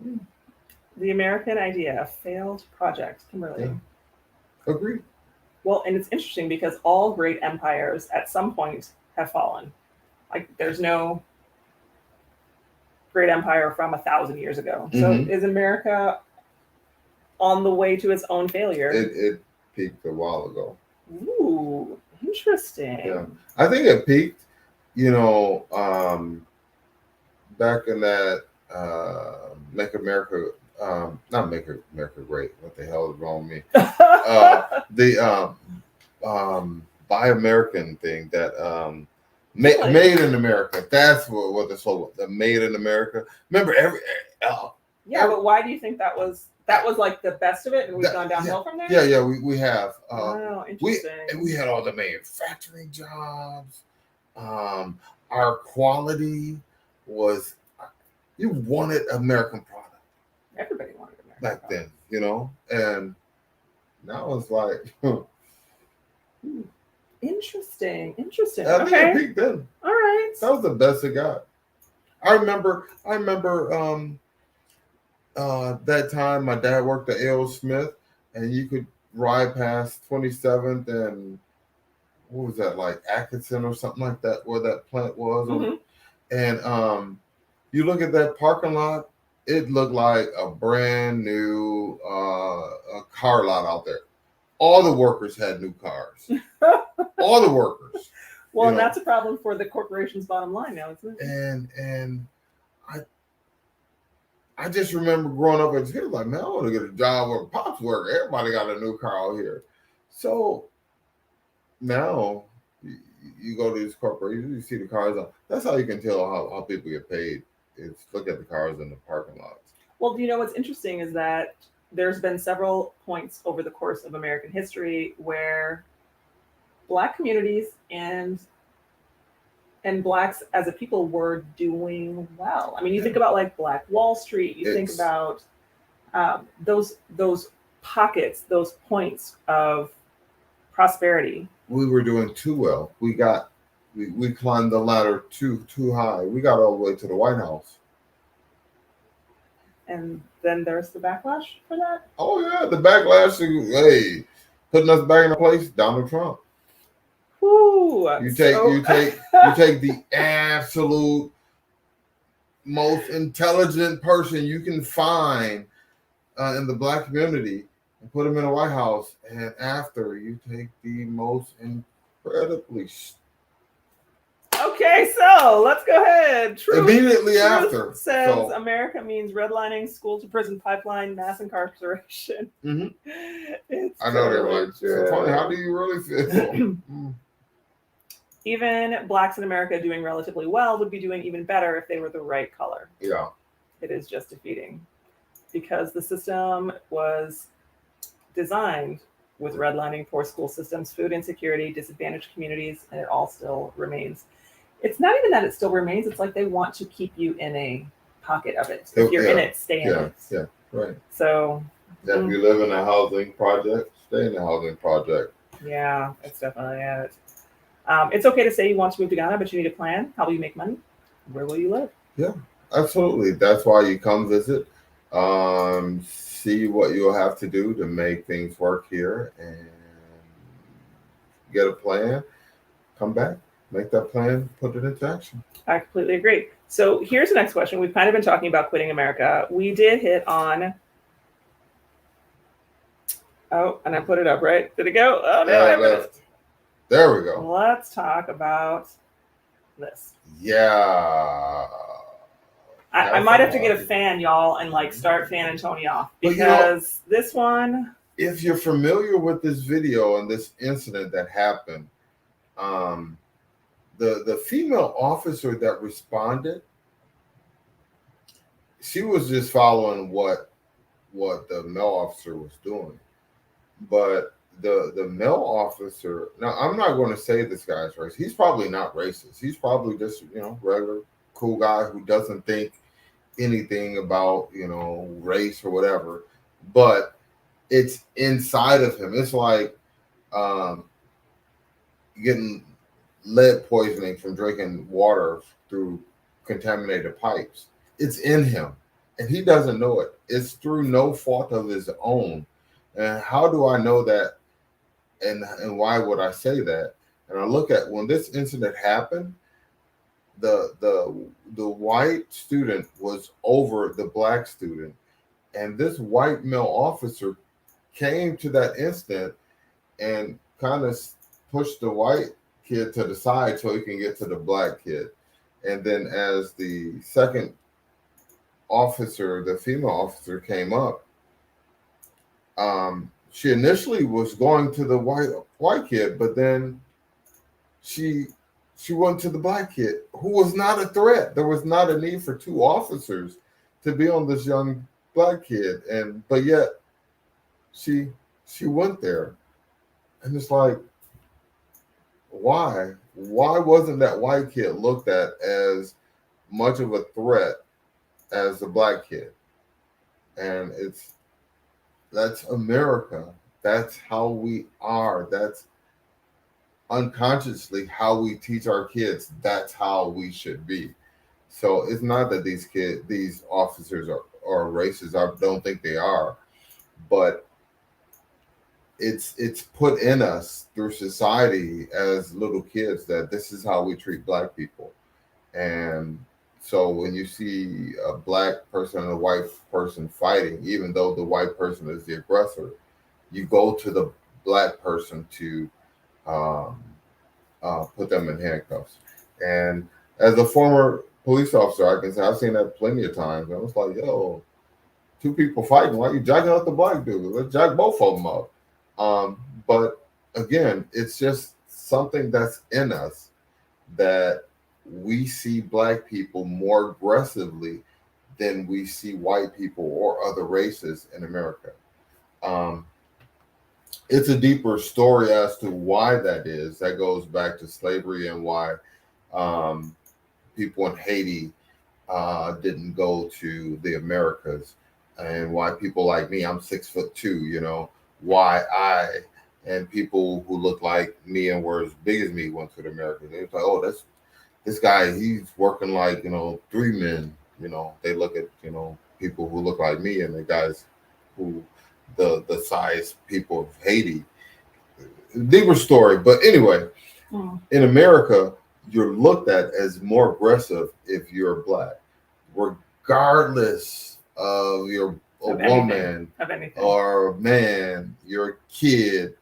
it. The American idea, a failed project, Kimberly. Yeah. Agreed. Well, and it's interesting because all great empires at some point have fallen. Like there's no great empire from 1,000 years ago. So Mhm. is America on the way to its own failure? It peaked a while ago. Ooh, interesting. Yeah. I think it peaked, back in that Make America, not Make America Great. What the hell is wrong with me? The Buy American thing that Really? Made in America. That's what the slogan. The Made in America. Remember yeah, but why do you think that was like the best of it and we've gone downhill from there? Yeah, we have. Oh, interesting. We had all the manufacturing jobs. Our quality was, you wanted American product Everybody wanted America back then, and now it's like, Interesting. I think Okay. it peaked then. All right. That was the best it got. I remember that time my dad worked at A.O. Smith, and you could ride past 27th and what was that, like Atkinson or something like that, where that plant was. Mhm. And you look at that parking lot, it looked like a brand new a car lot out there. All the workers had new cars. All the workers. Well, and that's a problem for the corporation's bottom line now, isn't it? And I just remember growing up as a kid, like, man, I want to get a job where Pops work. Everybody got a new car out here. So now you go to these corporations, you see the cars. That's how you can tell how people get paid. Is look at the cars in the parking lots. Well, what's interesting is that there's been several points over the course of American history where Black communities and Blacks as a people were doing well. I mean, you think about like Black Wall Street. You think about those pockets, those points of prosperity. We were doing too well. We climbed the ladder too high. We got all the way to the White House. And then there's the backlash for that. Oh yeah, the backlash. Hey, putting us back in place, Donald Trump. Whew, You take the absolute most intelligent person you can find in the Black community and put him in the White House, and after you take the most incredibly Okay, so let's go ahead. immediately after says America means redlining, school to prison pipeline, mass incarceration. Mhm. It's I know totally they're like, true. so Tony, how do you really feel? Even blacks in America doing relatively well would be doing even better if they were the right color. Yeah. It is just defeating because the system was designed with redlining, poor school systems, food insecurity, disadvantaged communities, and it all still remains. It's not even that it still remains. It's like they want to keep you in a pocket of it. If you're in it, stay in it. Yeah, right. So if you live in a housing project, stay in the housing project. Yeah, that's definitely it. It's okay to say you want to move to Ghana, but you need a plan. How will you make money? Where will you live? Yeah, absolutely. That's why you come visit. See what you'll have to do to make things work here and get a plan. Come back, make that plan, put it into action. I completely agree. So here's the next question. We've kind of been talking about quitting America. We did hit on. Oh, and I put it up, right? Did it go? Oh, no, I left. There we go. Let's talk about this. Yeah. I might have to get a fan, y'all, and like start fanning Tony off because this one. If you're familiar with this video and this incident that happened, the female officer that responded, she was just following what the male officer was doing, but the male officer. Now, I'm not going to say this guy's race. He's probably not racist. He's probably just regular cool guy who doesn't think anything about race or whatever. But it's inside of him. It's like getting lead poisoning from drinking water through contaminated pipes. It's in him, and he doesn't know it. It's through no fault of his own. And how do I know that? And why would I say that? And I look at when this incident happened, the white student was over the black student, and this white male officer came to that instant and kind of pushed the white kid to the side so he can get to the black kid. And then as the second officer, the female officer, came up, she initially was going to the white kid, but then she went to the black kid, who was not a threat. There was not a need for two officers to be on this young black kid, but yet she went there, and it's like, why wasn't that white kid looked at as much of a threat as the black kid? And that's America. That's how we are. That's unconsciously how we teach our kids. That's how we should be. So it's not that these officers are racist. I don't think they are, but it's put in us through society as little kids that this is how we treat black people. And so when you see a black person and a white person fighting, even though the white person is the aggressor, you go to the black person to put them in handcuffs. And as a former police officer, I can say I've seen that plenty of times. I was like, yo, two people fighting, why are you jacking up the black dude? Let's jack both of them up. But again, it's just something that's in us that we see black people more aggressively than we see white people or other races in America. It's a deeper story as to why that is. That goes back to slavery and why people in Haiti didn't go to the Americas, and why people like me, I'm 6'2", why I and people who look like me and were as big as me went to the Americas. They was like, oh, this guy, he's working like, 3 men. They look at, people who look like me and the guys who the size people of Haiti. deeper story. But anyway, Mm. in America, you're looked at as more aggressive if you're black, regardless of you're a Of anything. woman Of anything. or a man, you're a kid,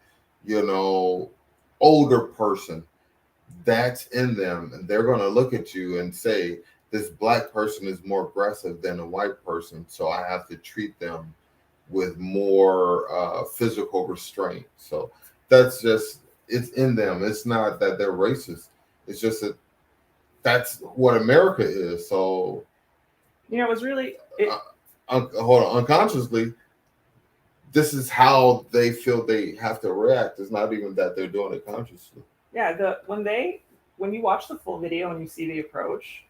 older person. That's in them, and they're going to look at you and say, this black person is more aggressive than a white person, so I have to treat them with more physical restraint. So that's just, it's in them. It's not that they're racist. It's just that that's what America is. So It was really hold on, unconsciously, this is how they feel they have to react. It's not even that they're doing it consciously. yeah. When you watch the full video and you see the approach,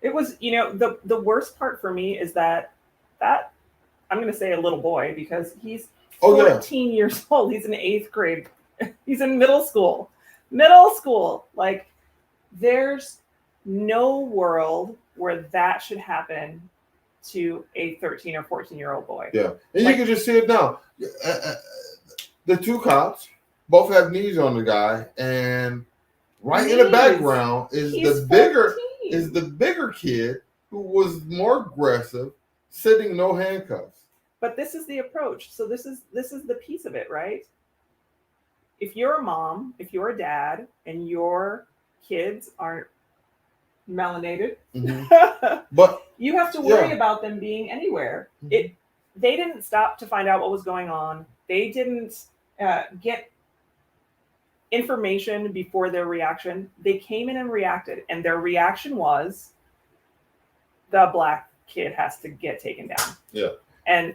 it was the worst part for me is that I'm going to say a little boy because he's 14 years old. He's in 8th grade. He's in middle school. Like, there's no world where that should happen to a 13 or 14-year-old boy. Yeah. And you can just see it now. The two cops both have knees on the guy, and right in the background is the bigger kid who was more aggressive, sitting no handcuffs. But this is the approach. So this is the piece of it, right? If you're a mom, if you're a dad, and your kids aren't melanated, but you have to worry about them being anywhere. They didn't stop to find out what was going on. They didn't get information before their reaction. They came in and reacted, and their reaction was the black kid has to get taken down. Yeah. And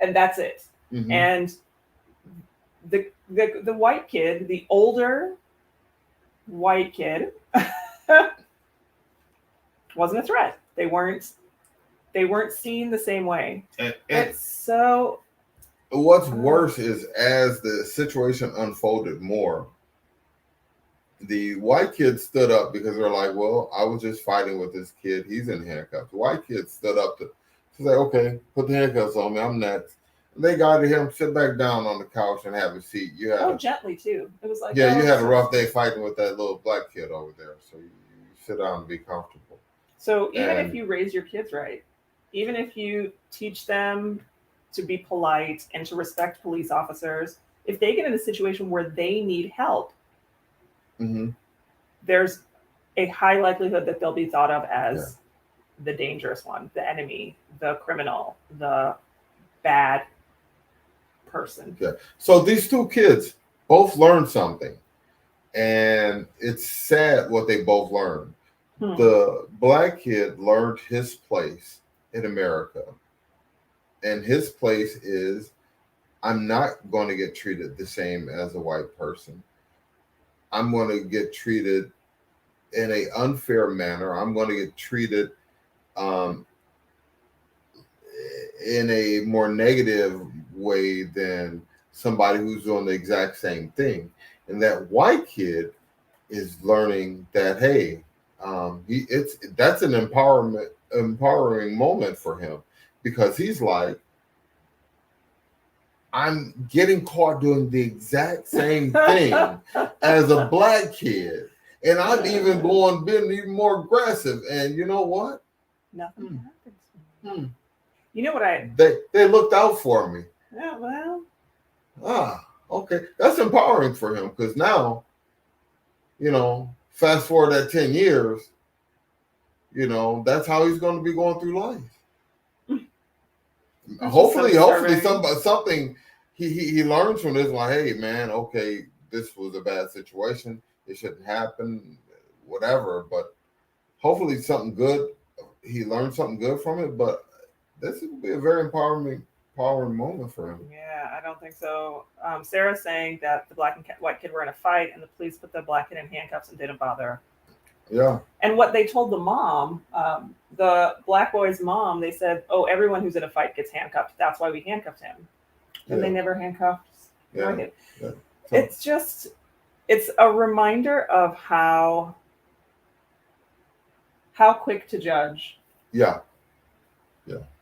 that's it. And the white kid, the older white kid, wasn't a threat. They weren't seen the same way. And so what's worse is, as the situation unfolded more, the white kids stood up because they're like, well, I was just fighting with this kid. He's in handcuffs. The white kids stood up to say, okay, put the handcuffs on me. I'm next. And they guided him, sit back down on the couch and have a seat. Gently too. It was like, you had a rough day fighting with that little black kid over there. So you sit down and be comfortable. So even if you raise your kids right, even if you teach them to be polite and to respect police officers, if they get in a situation where they need help, there's a high likelihood that they'll be thought of as the dangerous one, the enemy, the criminal, the bad person. Yeah. So these two kids both learned something, and it's sad what they both learned. The black kid learned his place in America, and his place is, I'm not going to get treated the same as a white person. I'm going to get treated in an unfair manner. I'm going to get treated in a more negative way than somebody who's doing the exact same thing. And that white kid is learning that, hey, that's an empowering moment for him, because he's like, I'm getting caught doing the exact same thing as a black kid, and I'm being even more aggressive. And you know what? Nothing happens. You know what they looked out for me. Yeah, well. Okay. That's empowering for him, because now, fast forward that 10 years, that's how he's going to be going through life. Hopefully something he learns from this, like, hey man, okay, this was a bad situation. It shouldn't happen, whatever. But hopefully something good. He learned something good from it. But this will be a very empowering moment for him. Yeah, I don't think so. Sarah's saying that the black and white kid were in a fight, and the police put the black kid in handcuffs and didn't bother. Yeah. And what they told the mom, the black boy's mom, they said, "Oh, everyone who's in a fight gets handcuffed. That's why we handcuffed him." And they never handcuffed. Yeah. So it's a reminder of how quick to judge. Yeah.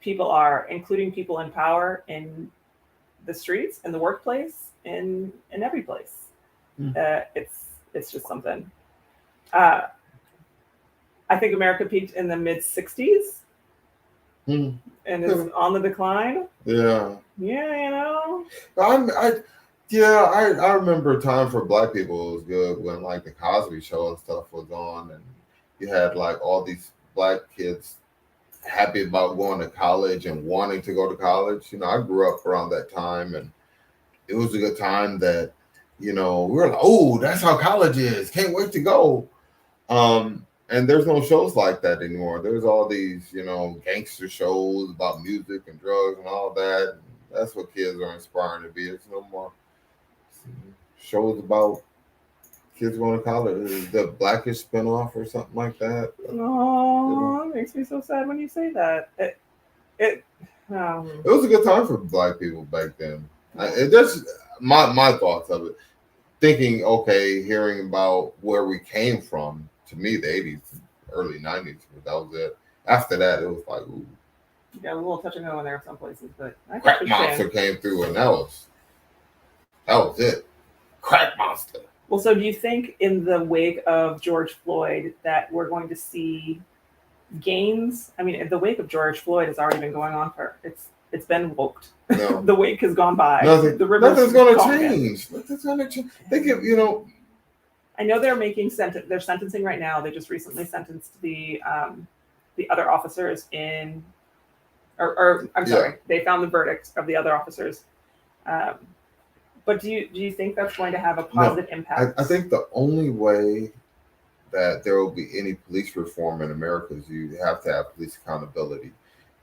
People are, including people in power, in the streets, in the workplace, in every place. It's just something. I think America peaked in the mid '60s and is on the decline. Yeah. Yeah, I remember a time for Black people it was good when like the Cosby Show and stuff was on, and you had like all these Black kids happy about going to college and wanting to go to college. I grew up around that time, and it was a good time that we were like, oh, that's how college is. Can't wait to go. And there's no shows like that anymore. There's all these, gangster shows about music and drugs and all that. And that's what kids are inspiring to be. There's no more shows about kids going to college. The Blackish spinoff or something like that. Oh, it makes me so sad when you say that. It was a good time for Black people back then. That's my thoughts of it. Thinking, okay, hearing about where we came from. To me, the 80s, early 90s, that was it. After that, it was like, ooh. You got a little touch and go in there some places, but I Crack Monster came through, and that was it. Crack Monster. Well, so do you think in the wake of George Floyd that we're going to see gains? I mean, in the wake of George Floyd has already been going on it's been woked. No. The wake has gone by. Nothing's going to change. Nothing's going to change. They give, I know they're they're sentencing right now. They just recently sentenced the other officers in, or I'm sorry, they found the verdict of the other officers. But do you think that's going to have a positive impact? I think the only way that there will be any police reform in America is you have to have police accountability.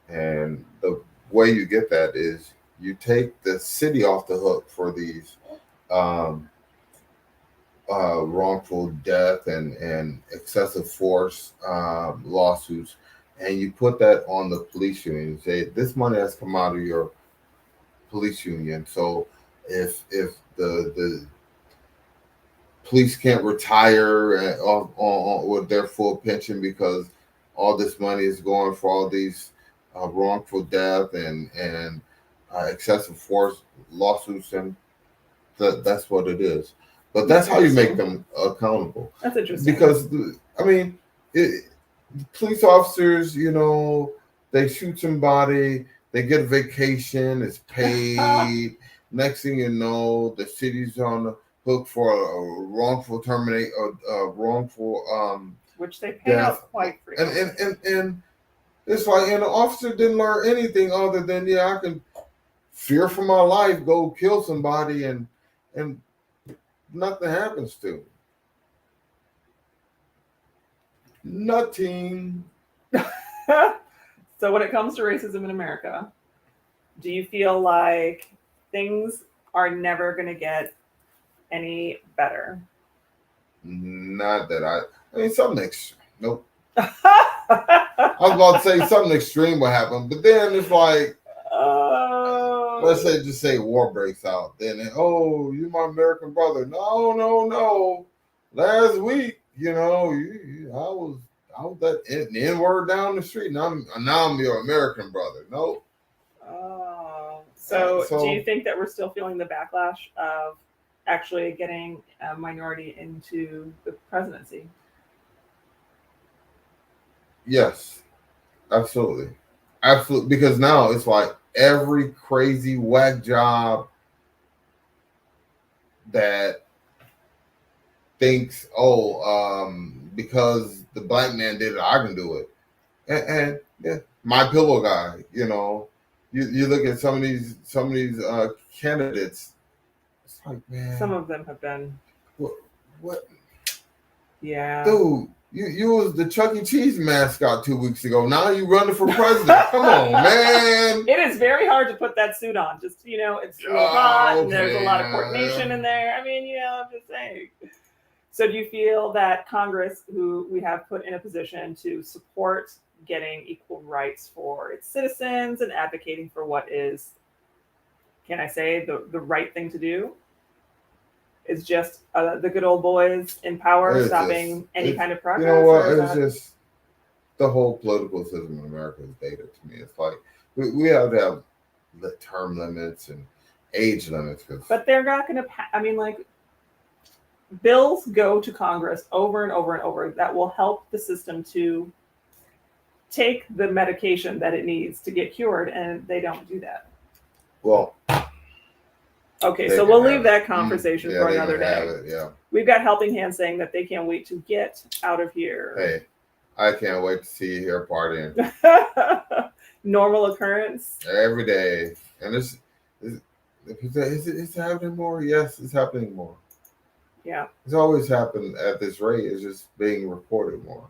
And the way you get that is you take the city off the hook for these wrongful death and excessive force lawsuits, and you put that on the police union. You say this money has come out of your police union, so if the police can't retire on with their full pension because all this money is going for all these wrongful death and excessive force lawsuits, and that's what it is. But that's how you make them accountable. That's interesting. Because, police officers, they shoot somebody, they get a vacation, it's paid. Next thing you know, the city's on the hook for a wrongful terminate, wrongful which they pay out quite frequently. And it's like, and the officer didn't learn anything other than, I can fear for my life, go kill somebody, and nothing happens to him. Nothing. So when it comes to racism in America, do you feel like things are never going to get any better? Not that I mean, something extreme. Nope. I was about to say something extreme will happen, but then it's like, let's just say war breaks out. Then, you my American brother. No. Last week, I was that N-word down the street. Now I'm your American brother. No. So do you think that we're still feeling the backlash of actually getting a minority into the presidency? Yes, absolutely. Because now it's like every crazy whack job that thinks, because the black man did it, I can do it. And yeah, my pillow guy, you look at some of these candidates. It's like, man, some of them have been. What? Yeah, dude. You was the Chuck E. Cheese mascot 2 weeks ago. Now you running for president. Come on, man. It is very hard to put that suit on. Just, it's real hot and there's a lot of coordination in there. I mean, I'm just saying. So do you feel that Congress, who we have put in a position to support getting equal rights for its citizens and advocating for what is, can I say, the right thing to do, is just the good old boys in power stopping any kind of progress? You know what? It's just the whole political system in America is dated to me. It's like we have to have term limits age limits. But they're not going to. I mean, like, bills go to Congress over and over and over that will help the system to take the medication that it needs to get cured, and they don't do that. Well, okay, so we'll leave that conversation yeah, for another day. Yeah. We've got Helping Hand saying that they can't wait to get out of here. Hey, I can't wait to see you here partying. Normal occurrence. Every day. And is it happening more? Yes, it's happening more. Yeah. It's always happened at this rate. It's just being reported more.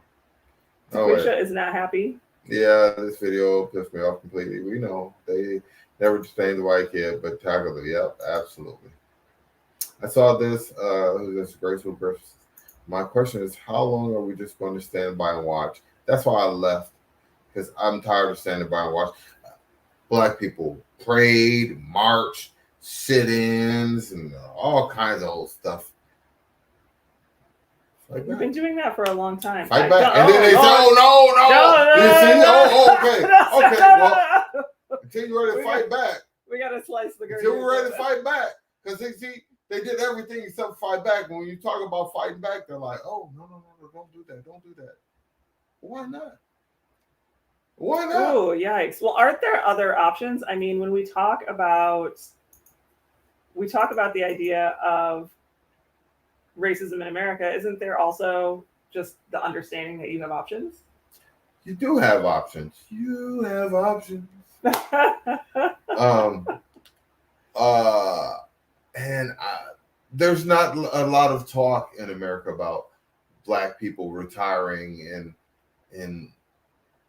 Trisha is not happy. Yeah, this video pissed me off completely. We know they never disdained the white kid, but tackled it. Yep, absolutely. I saw this. This graceful Griffiths. My question is, how long are we just going to stand by and watch? That's why I left, because I'm tired of standing by and watch. Black people prayed, marched, sit-ins, and all kinds of old stuff. We've been doing that for a long time. Fight back. And then they say, no. You see? Okay. Well, until you're ready to fight back. We got to slice the girl. Until we're ready to fight back. Because they did everything except fight back. When you talk about fighting back, they're like, oh, no, don't do that. Don't do that. Why not? Why not? Oh, yikes. Well, aren't there other options? I mean, when we talk about the idea of racism in America, isn't there also just the understanding that you have options? You do have options. You have options. There's not a lot of talk in America about Black people retiring in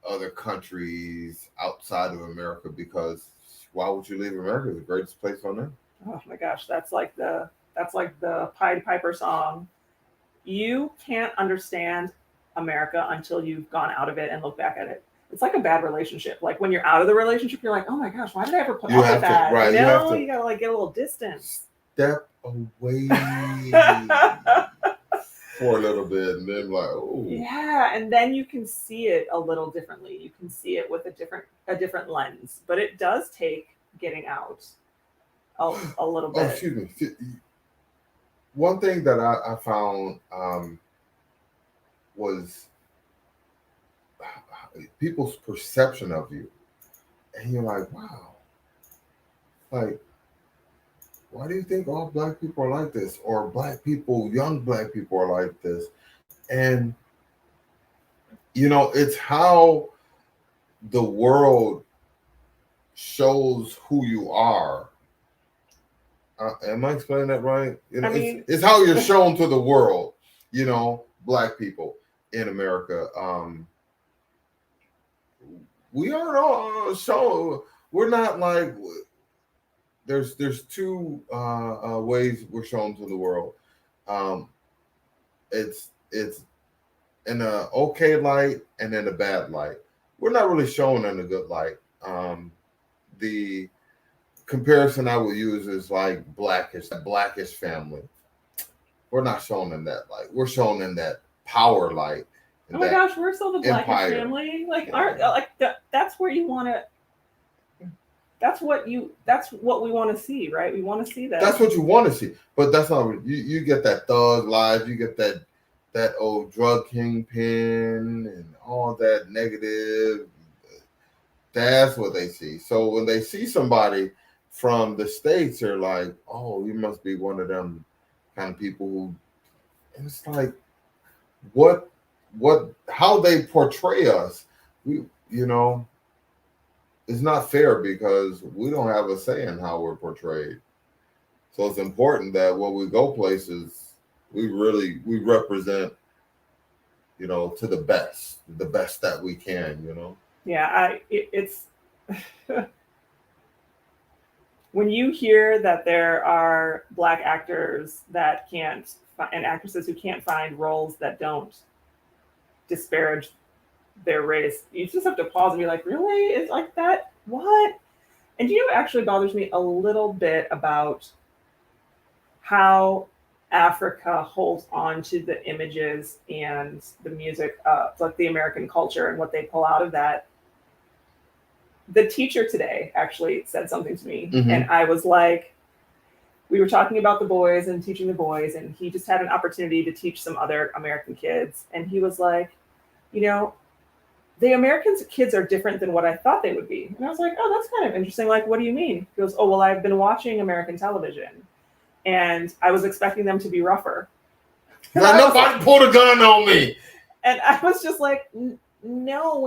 other countries outside of America, because why would you leave America? It's the greatest place on earth. Oh my gosh, that's like the Pied Piper song. You can't understand America until you've gone out of it and look back at it. It's like a bad relationship. Like when you're out of the relationship, you're like, oh my gosh, why did I ever put up with that? Right, you gotta like get a little distance. Step away for a little bit, and then like, oh. Yeah, and then you can see it a little differently. You can see it with a different lens. But it does take getting out a little bit. Oh, excuse me. One thing that I found was people's perception of you, and you're like, wow, like, why do you think all Black people are like this, or Black people, young Black people are like this? And it's how the world shows who you are. Am I explaining that right? It's how you're shown to the world, Black people in America. We aren't all shown. We're not like, there's two ways we're shown to the world. It's in a okay light and in a bad light. We're not really shown in a good light. The comparison I would use is like Blackish family. We're not shown in that light. We're shown in that power light. Oh my gosh, we're still the Blackish family. Like, that's where you want to. That's what we want to see, right? We want to see that. That's what you want to see, but that's not. You get that thug life. You get that old drug kingpin and all that negative. That's what they see. So when they see somebody from the States, they're like, oh, you must be one of them kind of people who, and it's like, how they portray us, it's not fair, because we don't have a say in how we're portrayed. So it's important that when we go places, we represent, to the best that we can, Yeah, it's when you hear that there are Black actors that can't, and actresses who can't find roles that don't disparage their race, you just have to pause and be like, really? It's like that? What? And what actually bothers me a little bit about how Africa holds on to the images and the music of like the American culture and what they pull out of that. The teacher today actually said something to me, and I was like, we were talking about the boys and teaching the boys, and he just had an opportunity to teach some other American kids. And he was like, you know, the Americans kids are different than what I thought they would be. And I was like, oh, that's kind of interesting. Like, what do you mean? He goes, oh, well, I've been watching American television and I was expecting them to be rougher. Like, nobody pulled a gun on me. And I was just like, no,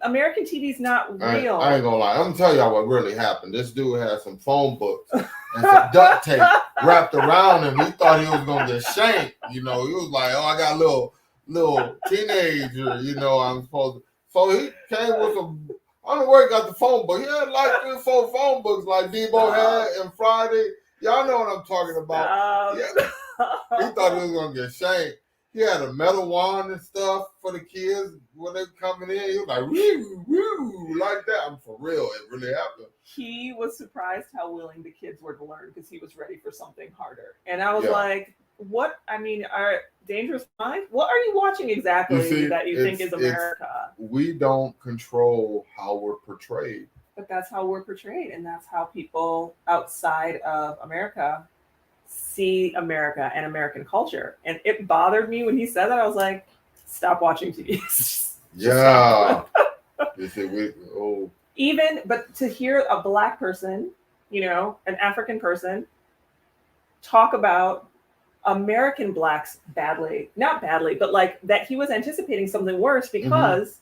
American TV's not real. I ain't gonna lie. I'm gonna tell y'all what really happened. This dude had some phone books and some duct tape wrapped around him. He thought he was gonna get shanked. You know, he was like, oh, I got a little teenager, you know, I'm supposed to. So he came with some, I don't know where he got the phone book. He had like 3 or 4 phone books like Debo had and Friday. Y'all know what I'm talking about. Yeah. He thought he was going to get shanked. He had a metal wand and stuff for the kids when they were coming in. He was like, woo, woo, like that. I'm for real. It really happened. He was surprised how willing the kids were to learn because he was ready for something harder. And I was like, what? I mean, Dangerous Minds? What are you watching exactly that you think is America? We don't control how we're portrayed. But that's how we're portrayed. And that's how people outside of America see America and American culture. And it bothered me when he said that. I was like, stop watching TV. Yeah. But to hear a Black person, you know, an African person, talk about American Blacks not badly, but like that he was anticipating something worse because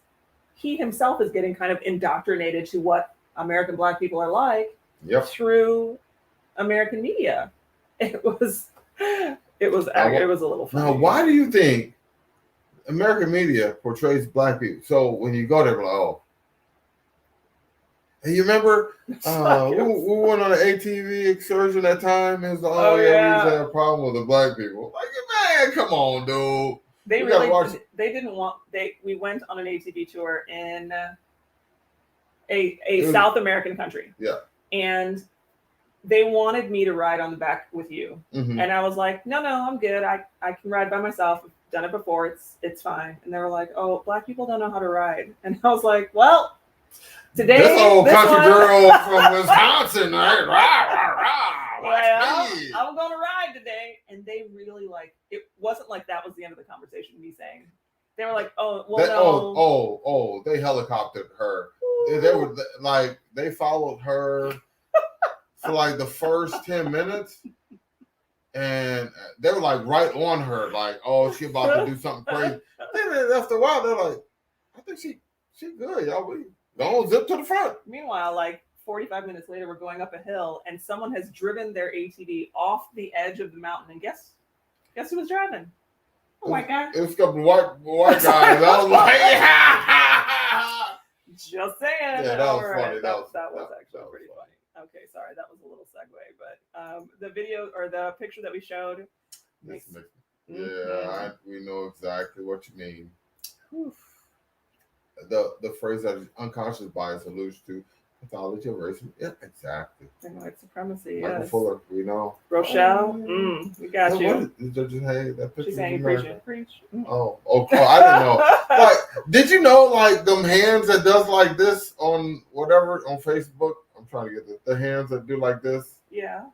he himself is getting kind of indoctrinated to what American Black people are like through American media. It was a little funny. Now, why do you think American media portrays Black people? So when you go there, like, oh, and you remember we went on an ATV excursion that time. It was we used to have a problem with the Black people. Like, man, come on, dude. We went on an ATV tour in a South American country. Yeah. And they wanted me to ride on the back with you. Mm-hmm. And I was like, no, I'm good. I can ride by myself. I've done it before. It's fine. And they were like, oh, Black people don't know how to ride. And I was like, well, today this old country girl from Wisconsin, right? I'm gonna ride today. And they really it wasn't like that was the end of the conversation, me saying. They were like, oh, well, they helicoptered her. They were like, they followed her for like the first 10 minutes. And they were like right on her, like, oh, she about to do something crazy. Then after a while, they're like, I think she good, y'all. We don't zip to the front. Meanwhile, like 45 minutes later, we're going up a hill, and someone has driven their ATV off the edge of the mountain. And guess who was driving? A white guy. It was a couple white guys. I was like, yeah. Just saying. Yeah, that was funny. That was actually pretty funny. Okay, sorry, that was a little segue, but the video or the picture that we showed. We know exactly what you mean. Oof. The phrase that is unconscious bias alludes to pathology of racism. Yeah, exactly. White supremacy. Michael yes. Fuller, we know. Rochelle, we got you. That picture. She's saying preach. Oh, I didn't know. Like, did you know, like, them hands that does like this on whatever on Facebook? I'm trying to get this. The hands that do like this. Yeah.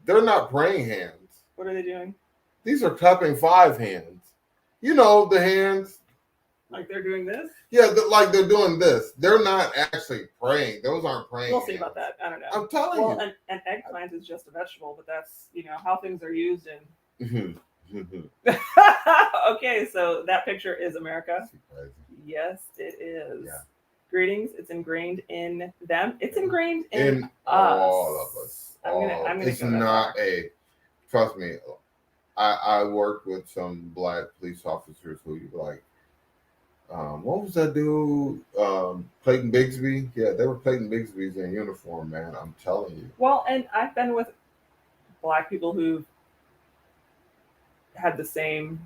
They're not praying hands. What are they doing? These are clapping 5 hands. You know, the hands. Like they're doing this? Yeah, like they're doing this. They're not actually praying. Those aren't praying. We'll see about that. I don't know. I'm telling you. Well, an eggplant is just a vegetable, but that's, how things are used in. Okay, so that picture is America. Yes, it is. Yeah. Greetings. It's ingrained in them. It's ingrained in us. All of us. I'm gonna it's not trust me, I worked with some Black police officers who you like, what was that dude? Clayton Bigsby? Yeah, they were Clayton Bigsby's in uniform, man. I'm telling you. Well, and I've been with Black people who've had the same.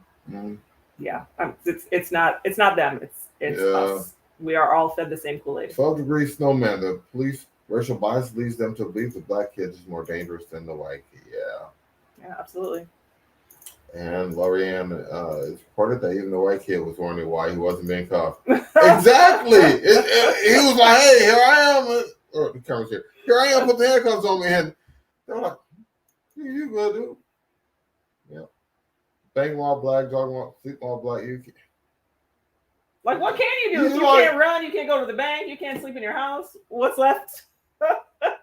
Yeah, it's not them. It's us. We are all fed the same Kool-Aid. 12 Degree Snowman. The police racial bias leads them to believe the Black kid is more dangerous than the white kid. Yeah, absolutely. And Lorianne it's reported that even the white kid was wondering why he wasn't being cuffed. Exactly. He was like, hey, here I am. Or the camera's here. Here I am, put the handcuffs on me. And they were like, You gonna do? Yeah. Bang while black, jogging while sleep while black. You can. Like, what can you do? If you can't run, you can't go to the bank, you can't sleep in your house. What's left?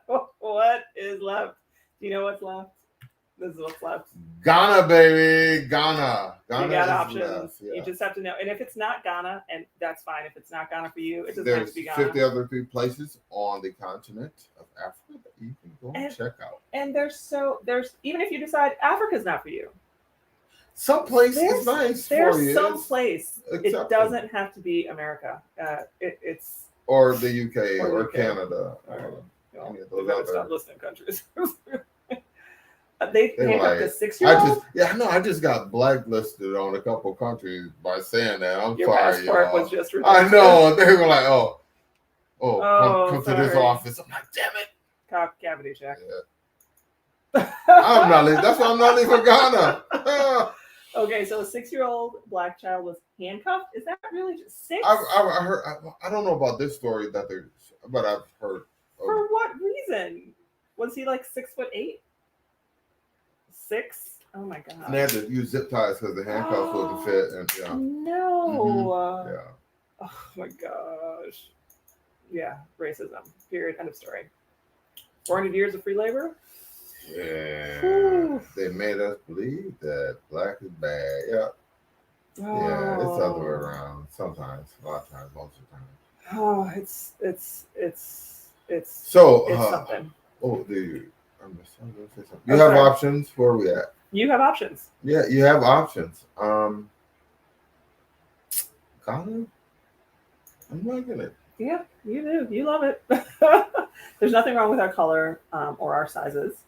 What is left? Do you know what's left? This is what's left. Ghana, baby. Ghana. Ghana. You got options. Left, yeah. You just have to know. And if it's not Ghana, and that's fine. If it's not Ghana for you, it doesn't There's have to be Ghana. 50 other places on the continent of Africa that you can go and check out. And there's even if you decide Africa's not for you, some place is nice for you. There's some place. It doesn't have to be America. It's or the UK or Canada. Stop listening countries. They pick up the 6-year-old. I just got blacklisted on a couple countries by saying that. I'm Your sorry, passport was just rejected. I know. They were like, come to this office. I'm like, damn it. Cock cavity check. Yeah. I'm not leaving. That's why I'm not leaving Ghana. Okay, so a 6-year-old black child was handcuffed. Is that really just 6? I heard. I don't know about this story but I've heard. For what reason? Was he like 6'8"? 6? Oh my god! And they had to use zip ties because the handcuffs wouldn't fit. And yeah. No. Yeah. Oh my gosh. Yeah, racism. Period. End of story. 400 years of free labor. Yeah. Whew. They made us believe that black is bad. Yeah. Oh. Yeah, it's the other way around. Sometimes, a lot of times, most of the time. Oh, it's something. Oh, dude. I'm gonna say something. You have options. Where are we at? You have options. Yeah, you have options. Ghana? I'm liking it. Yeah, you do. You love it. There's nothing wrong with our color or our sizes.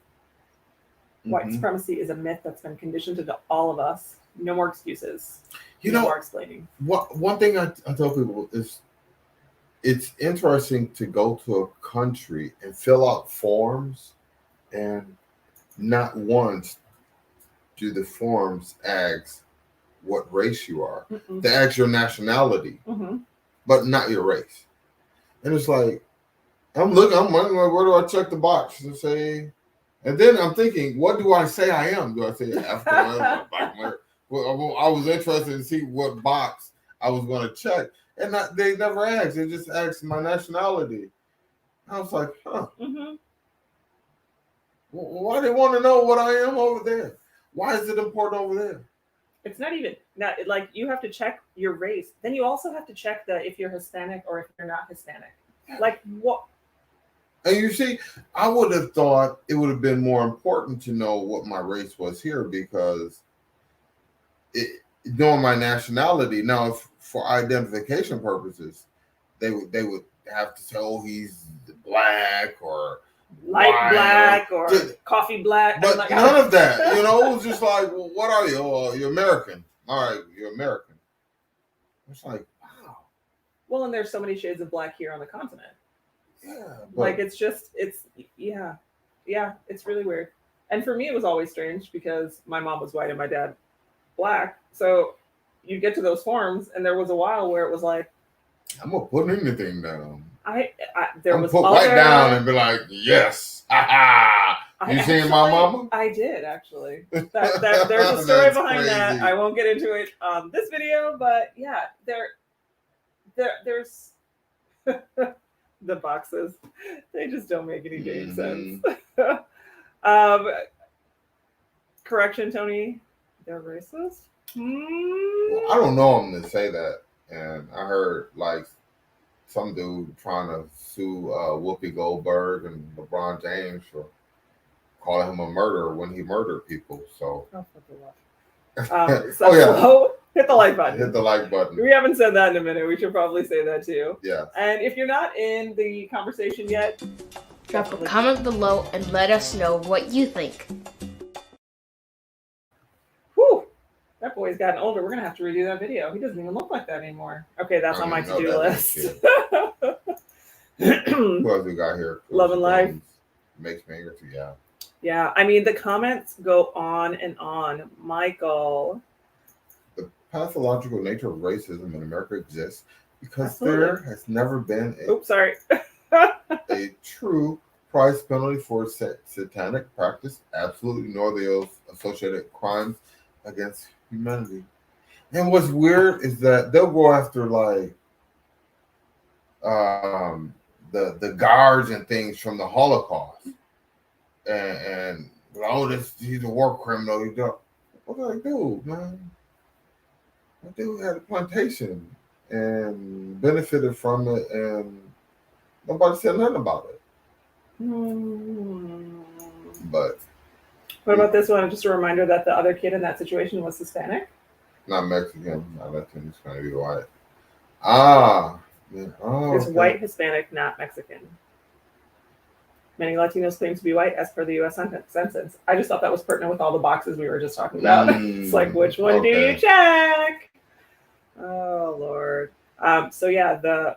White supremacy is a myth that's been conditioned into all of us. No more excuses. No more explaining. One thing I tell people is it's interesting to go to a country and fill out forms and not once do the forms ask what race you are. They ask your nationality, but not your race. And it's like, I'm wondering, where do I check the box to say? And then I'm thinking, what do I say I am? Do I say African American, Black American? Well, I was interested to see what box I was going to check. And they never asked. They just asked my nationality. I was like, huh. Why do they want to know what I am over there? Why is it important over there? It's not even like you have to check your race. Then you also have to check if you're Hispanic or if you're not Hispanic. Like what? And you see, I would have thought it would have been more important to know what my race was here because knowing my nationality. Now, for identification purposes, they would have to say, oh, he's black or light black or coffee black. But none of that. It was just like, well, what are you? Oh, you're American. All right, you're American. It's like, wow. Well, and there's so many shades of black here on the continent. Yeah. Like it's really weird. And for me, it was always strange because my mom was white and my dad black. So you get to those forms, and there was a while where it was like, I'm gonna put anything down. There was put white down and be like, yes, you seen my mama? I did actually. There's a story behind that. I won't get into it on this video, but yeah, there's the boxes. They just don't make any damn sense. Correction, Tony. They're racist. Well, I don't know him to say that, and I heard like some dude trying to sue Whoopi Goldberg and LeBron James for calling him a murderer when he murdered people. So, hit the like button. Hit the like button. We haven't said that in a minute. We should probably say that too. Yeah. And if you're not in the conversation yet, drop a comment below and let us know what you think. Whew. That boy's gotten older. We're going to have to redo that video. He doesn't even look like that anymore. Okay, that's on my to-do list. Who else we got here? Love and Life. Makes me angry too, yeah. Yeah, I mean, the comments go on and on. Michael. The pathological nature of racism in America exists because there has never been a true price penalty for satanic practice, absolutely nor the associated crimes against humanity. And what's weird is that they'll go after like the guards and things from the Holocaust, and oh, he's a war criminal. You don't. What do I do, man? That dude had a plantation and benefited from it, and nobody said nothing about it. But what about this one? Just a reminder that the other kid in that situation was Hispanic. Not Mexican. Not Latin. He's going to be white. Ah. Yeah. Oh, It's okay. white, Hispanic, not Mexican. Many Latinos claim to be white as per the U.S. Census. I just thought that was pertinent with all the boxes we were just talking about. It's like, which one do you check? Oh, Lord. So yeah, the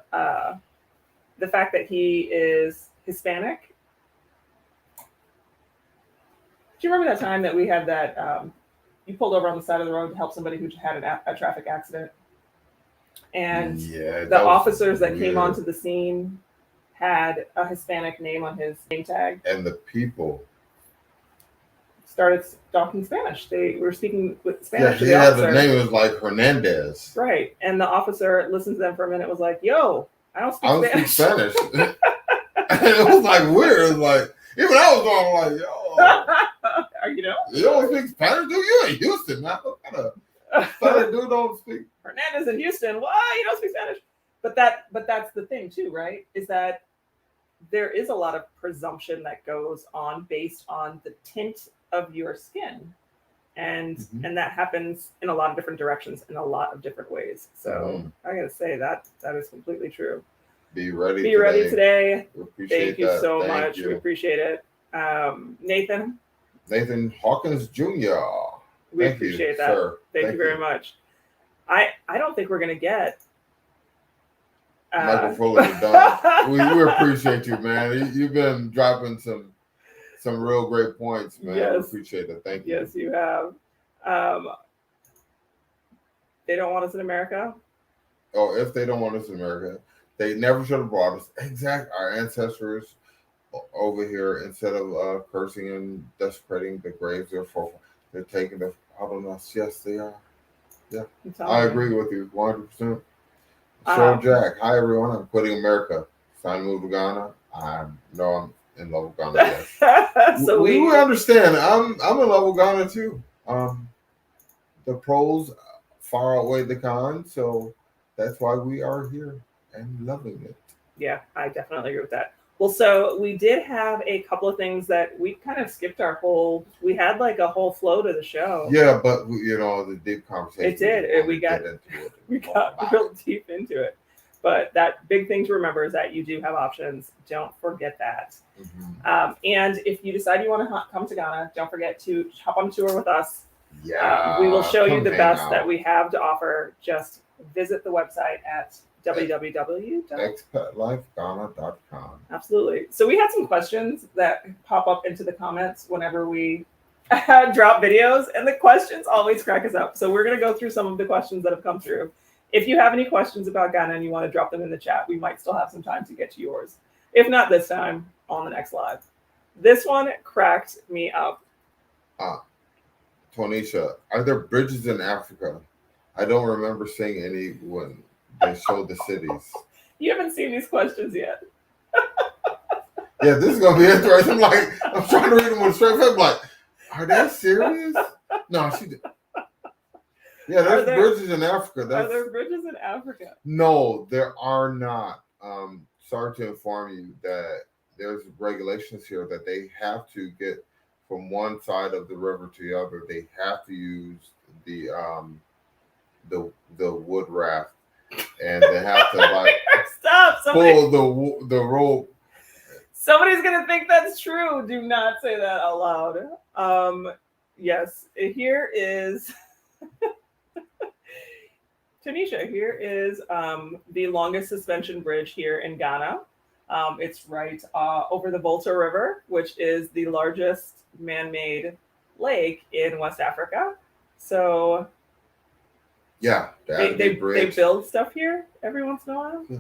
fact that he is Hispanic. Do you remember that time that we had that you pulled over on the side of the road to help somebody who had a traffic accident? And the officers that came onto the scene had a Hispanic name on his name tag. And the people started talking Spanish. They were speaking with Spanish. Yeah, he had the name was like Hernandez. Right. And the officer listened to them for a minute, was like, yo, I don't speak Spanish. And it was like weird. It was like, even I was going like, yo. Are you know? You don't speak Spanish, do you? In Houston, man. What kind of Spanish dude don't speak? Hernandez in Houston. Why? You don't speak Spanish. But that's the thing too, right? Is that there is a lot of presumption that goes on based on the tint of your skin. And that happens in a lot of different directions in a lot of different ways. So I gotta say that is completely true. Be ready today. Thank you so Thank much. you. We appreciate it. Nathan Hawkins Jr. We appreciate that. Sir. Thank you very much. I don't think we're gonna get Michael Fuller done. We appreciate you, man. You've been dropping some real great points, man. Yes. We appreciate it. Thank you. Yes, you have. They don't want us in America. Oh, if they don't want us in America, they never should have brought us. Exactly. Our ancestors over here, instead of cursing and desecrating the graves of their forefathers, they're taking the out on us. Yes, they are. Yeah, I agree with you 100%. So, Jack, hi everyone. I'm quitting America. Time to move to Ghana. I'm in love with Ghana. Yes. So we understand. I'm in love with Ghana too. The pros far outweigh the cons, so that's why we are here and loving it. Yeah, I definitely agree with that. Well, so we did have a couple of things that we kind of skipped we had like a whole flow to the show. Yeah, but the deep conversation. It did. We got real deep into it. But that big thing to remember is that you do have options. Don't forget that. And if you decide you want to come to Ghana, don't forget to hop on a tour with us. Yeah. We will show you the best that we have to offer. Just visit the website at www.expatlifeghana.com. Absolutely. So we had some questions that pop up into the comments whenever we drop videos, and the questions always crack us up. So we're going to go through some of the questions that have come through. If you have any questions about Ghana and you want to drop them in the chat, we might still have some time to get to yours. If not this time, on the next live. This one cracked me up. Tonisha, are there bridges in Africa? I don't remember seeing any when they showed the cities. You haven't seen these questions yet. Yeah, this is going to be interesting. I'm trying to read them with straight face. I'm like, are they serious? No, she did. Yeah, there's bridges in Africa. Are there bridges in Africa? No, there are not. Sorry to inform you that there's regulations here that they have to get from one side of the river to the other. They have to use the wood raft, and they have to pull the rope. Somebody's gonna think that's true. Do not say that out loud. Yes, here is Tanisha. Here is the longest suspension bridge here in Ghana. It's right over the Volta River, which is the largest man-made lake in West Africa. So Yeah, They bridge. build stuff here every once in a while. Yeah.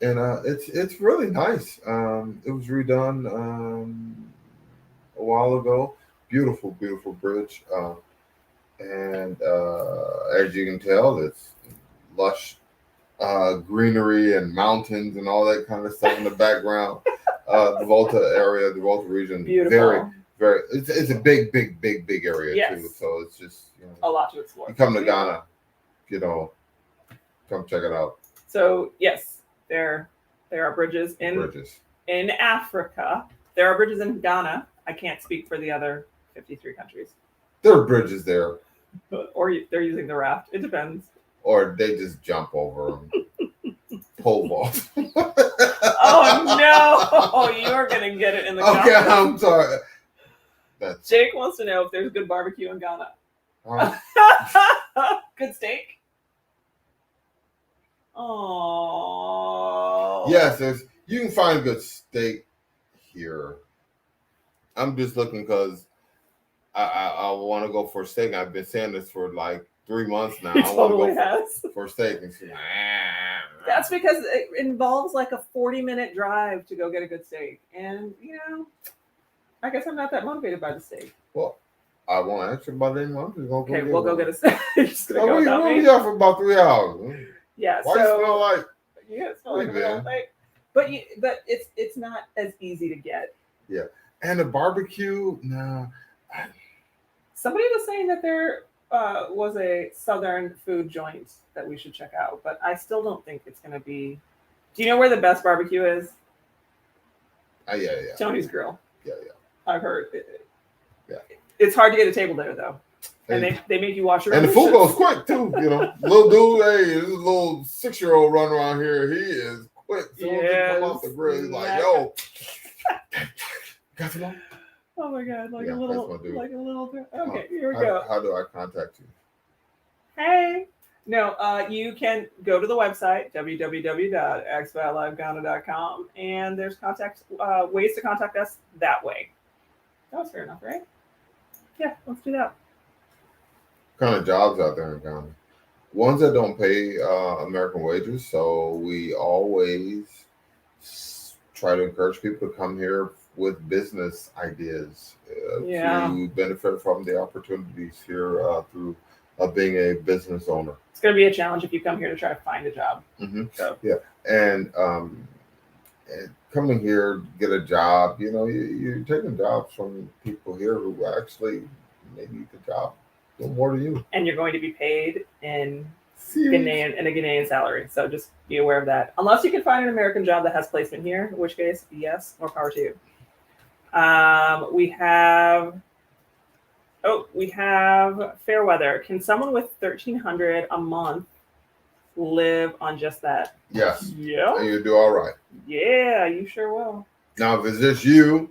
And it's really nice. It was redone a while ago. Beautiful, beautiful bridge. And as you can tell, it's lush greenery and mountains and all that kind of stuff in the background. The Volta area, the Volta region, Beautiful. very. It's a big, big, big, big area Yes. too. So it's just A lot to explore. You come to Ghana, come check it out. So yes, there are bridges in Africa. There are bridges in Ghana. I can't speak for the other 53 countries. There are bridges there, Or they're using the raft. It depends. or they just jump over them. Pole vault. Oh no! You're gonna get it in the Okay, comments. I'm sorry. Jake wants to know if there's good barbecue in Ghana. Good steak. Oh. Yes, you can find good steak here. I'm just looking because I want to go for steak. I've been saying this for like 3 months now. He I want totally to go has. for steak. And she's like, That's because it involves like a 40-minute drive to go get a good steak. And, I guess I'm not that motivated by the steak. Well, I won't ask you about it anymore. I'm just gonna Okay, we'll go get a steak. You're just gonna go without we'll me? be out for about 3 hours. Yeah, Why you smell like? Yeah, it smells like a real steak. But it's not as easy to get. Yeah, and the barbecue, no. Somebody was saying that there was a southern food joint that we should check out, but I still don't think it's going to be. Do you know where the best barbecue is? Yeah. Tony's Grill. Yeah. I've heard. Yeah. It's hard to get a table there though, and they make you wash your. And own the food dishes. goes quick too. Little dude, hey, this little 6-year-old run around here. He is quick. So when he come off the grill, he's like, "Yo, got some more?" Oh my god, like Yeah, a little. Okay, here we go. How do I contact you? Hey. No, you can go to the website, www.expatliveghana.com, and there's ways to contact us that way. That was fair enough, right? Yeah, let's do that. What kind of jobs out there in Ghana? Ones that don't pay American wages. So we always try to encourage people to come here with business ideas to benefit from the opportunities here through being a business owner. It's going to be a challenge if you come here to try to find a job. Mm-hmm. So. Yeah, and coming here, get a job. You're taking jobs from people here who actually maybe the job do more than you. And you're going to be paid in a Ghanaian salary. So just be aware of that. Unless you can find an American job that has placement here, in which case, yes, more power to you. We have fair weather. Can someone with $1,300 a month live on just that? Yes. Yeah. And you do all right. Yeah, you sure will. Now, if it's just you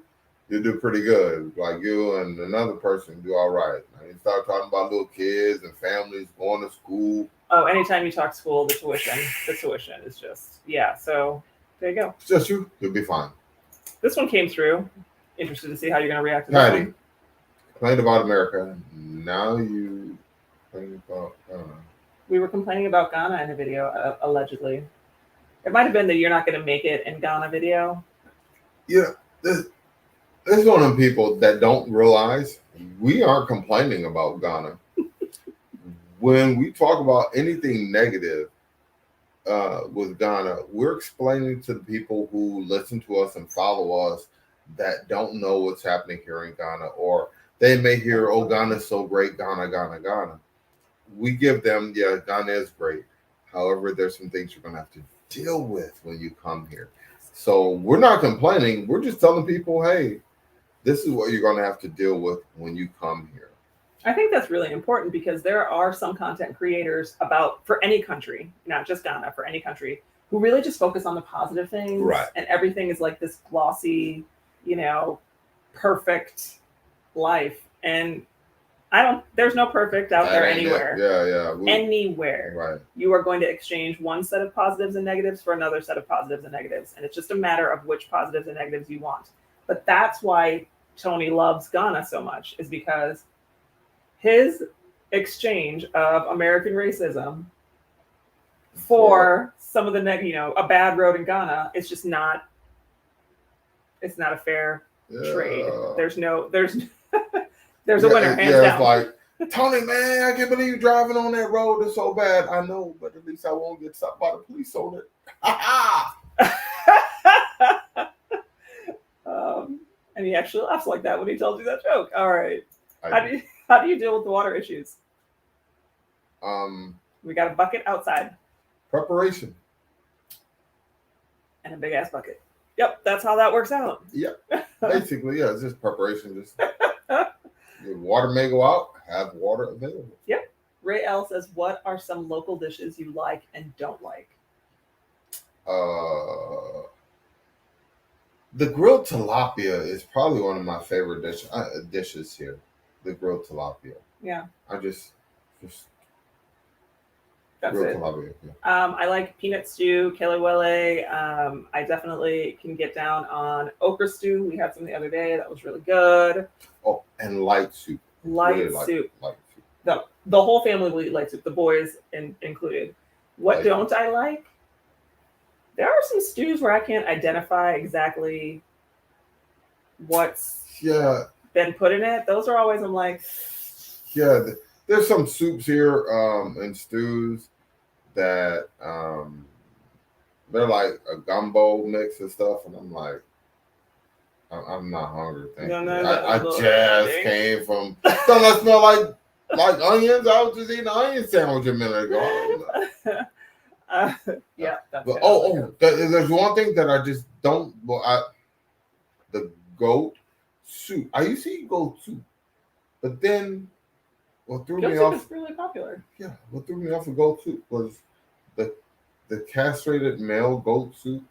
do pretty good. Like you and another person do all right. Now, you start talking about little kids and families going to school. Oh, anytime you talk school, the tuition is just, so there you go. It's just you. You'll be fine. This one came through. Interested to see how you're going to react to this Patty, one. complained about America. Now you complain about We were complaining about Ghana in a video, allegedly. It might have been that you're not going to make it in Ghana video. Yeah, there's one of them people that don't realize we aren't complaining about Ghana. When we talk about anything negative with Ghana, we're explaining to the people who listen to us and follow us that don't know what's happening here in Ghana, or they may hear, "Oh, Ghana is so great, Ghana." We give them, Ghana is great. However, there's some things you're going to have to deal with when you come here. So we're not complaining. We're just telling people, hey, this is what you're going to have to deal with when you come here. I think that's really important because there are some content creators for any country, not just Ghana, for any country, who really just focus on the positive things. Right. And everything is like this glossy, perfect life. And there's no perfect out there anywhere. Yeah. Anywhere. Right. You are going to exchange one set of positives and negatives for another set of positives and negatives. And it's just a matter of which positives and negatives you want. But that's why Tony loves Ghana so much, is because his exchange of American racism for some of the a bad road in Ghana. It's just not. It's not a fair trade. There's there's a winner, hands down. It's like, Tony, man, I can't believe you driving on that road. It's so bad. I know, but at least I won't get stopped by the police on it. And he actually laughs like that when he tells you that joke. All right. How do you deal with the water issues? We got a bucket outside. Preparation. And a big ass bucket. Yep, that's how that works out. Yep. Basically, yeah, it's just preparation. Just your water may go out, have water available. Yep. Ray L says, what are some local dishes you like and don't like? The grilled tilapia is probably one of my favorite dishes here. The grilled tilapia. Yeah. I just that's grilled it. tilapia. Yeah. I like peanut stew, kelewele. I definitely can get down on okra stew. We had some the other day. That was really good. Oh, and light soup. Light Really soup. Light soup. The whole family will eat light soup, the boys included. What Light don't soup. I like? There are some stews where I can't identify exactly what's been put in it. Those are always, I'm like... Yeah, there's some soups here and stews that they're like a gumbo mix and stuff, and I'm like, I'm not hungry. Thank you. I just came from. Don't that smell like onions? I was just eating an onion sandwich a minute ago. Yeah. That's there's one thing that I just don't. The goat soup. I used to eat goat soup, but then what threw me off? It's really popular. Yeah, what threw me off of goat soup was the castrated male goat soup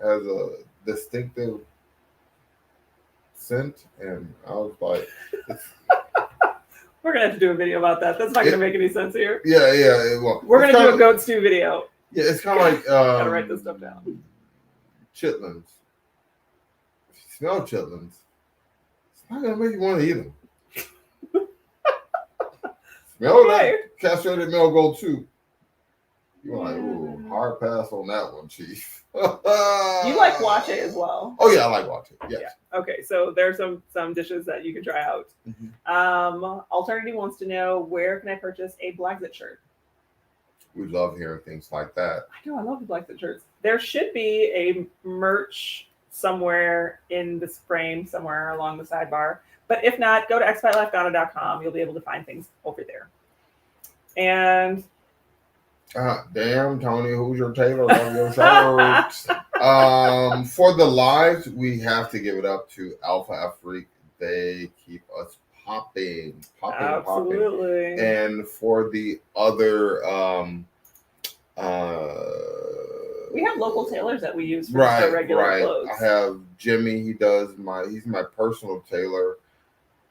has a distinctive scent, and I was like, we're gonna have to do a video about that. That's not gonna make any sense here. Yeah. We're gonna do a goat stew video. Yeah, it's kind of like gotta write this stuff down. Chitlins. If you smell chitlins, it's not gonna make you want to eat them. Smell that castrated male goat soup. You're like, ooh, hard pass on that one, Chief. You like wache as well? Oh yeah, I like wache. Yes. Yeah. Okay, so there's some dishes that you can try out. Mm-hmm. Alternity wants to know, where can I purchase a Blackzit shirt? We love hearing things like that. I know, I love the Blackzit shirts. There should be a merch somewhere in this frame, somewhere along the sidebar. But if not, go to expatlifeghana.com. You'll be able to find things over there. And damn, Tony, who's your tailor? Love your shirts. For the lives, we have to give it up to Alpha Afrique. They keep us popping. Absolutely. And for the other, we have local tailors that we use for the regular clothes. I have Jimmy. He's my personal tailor,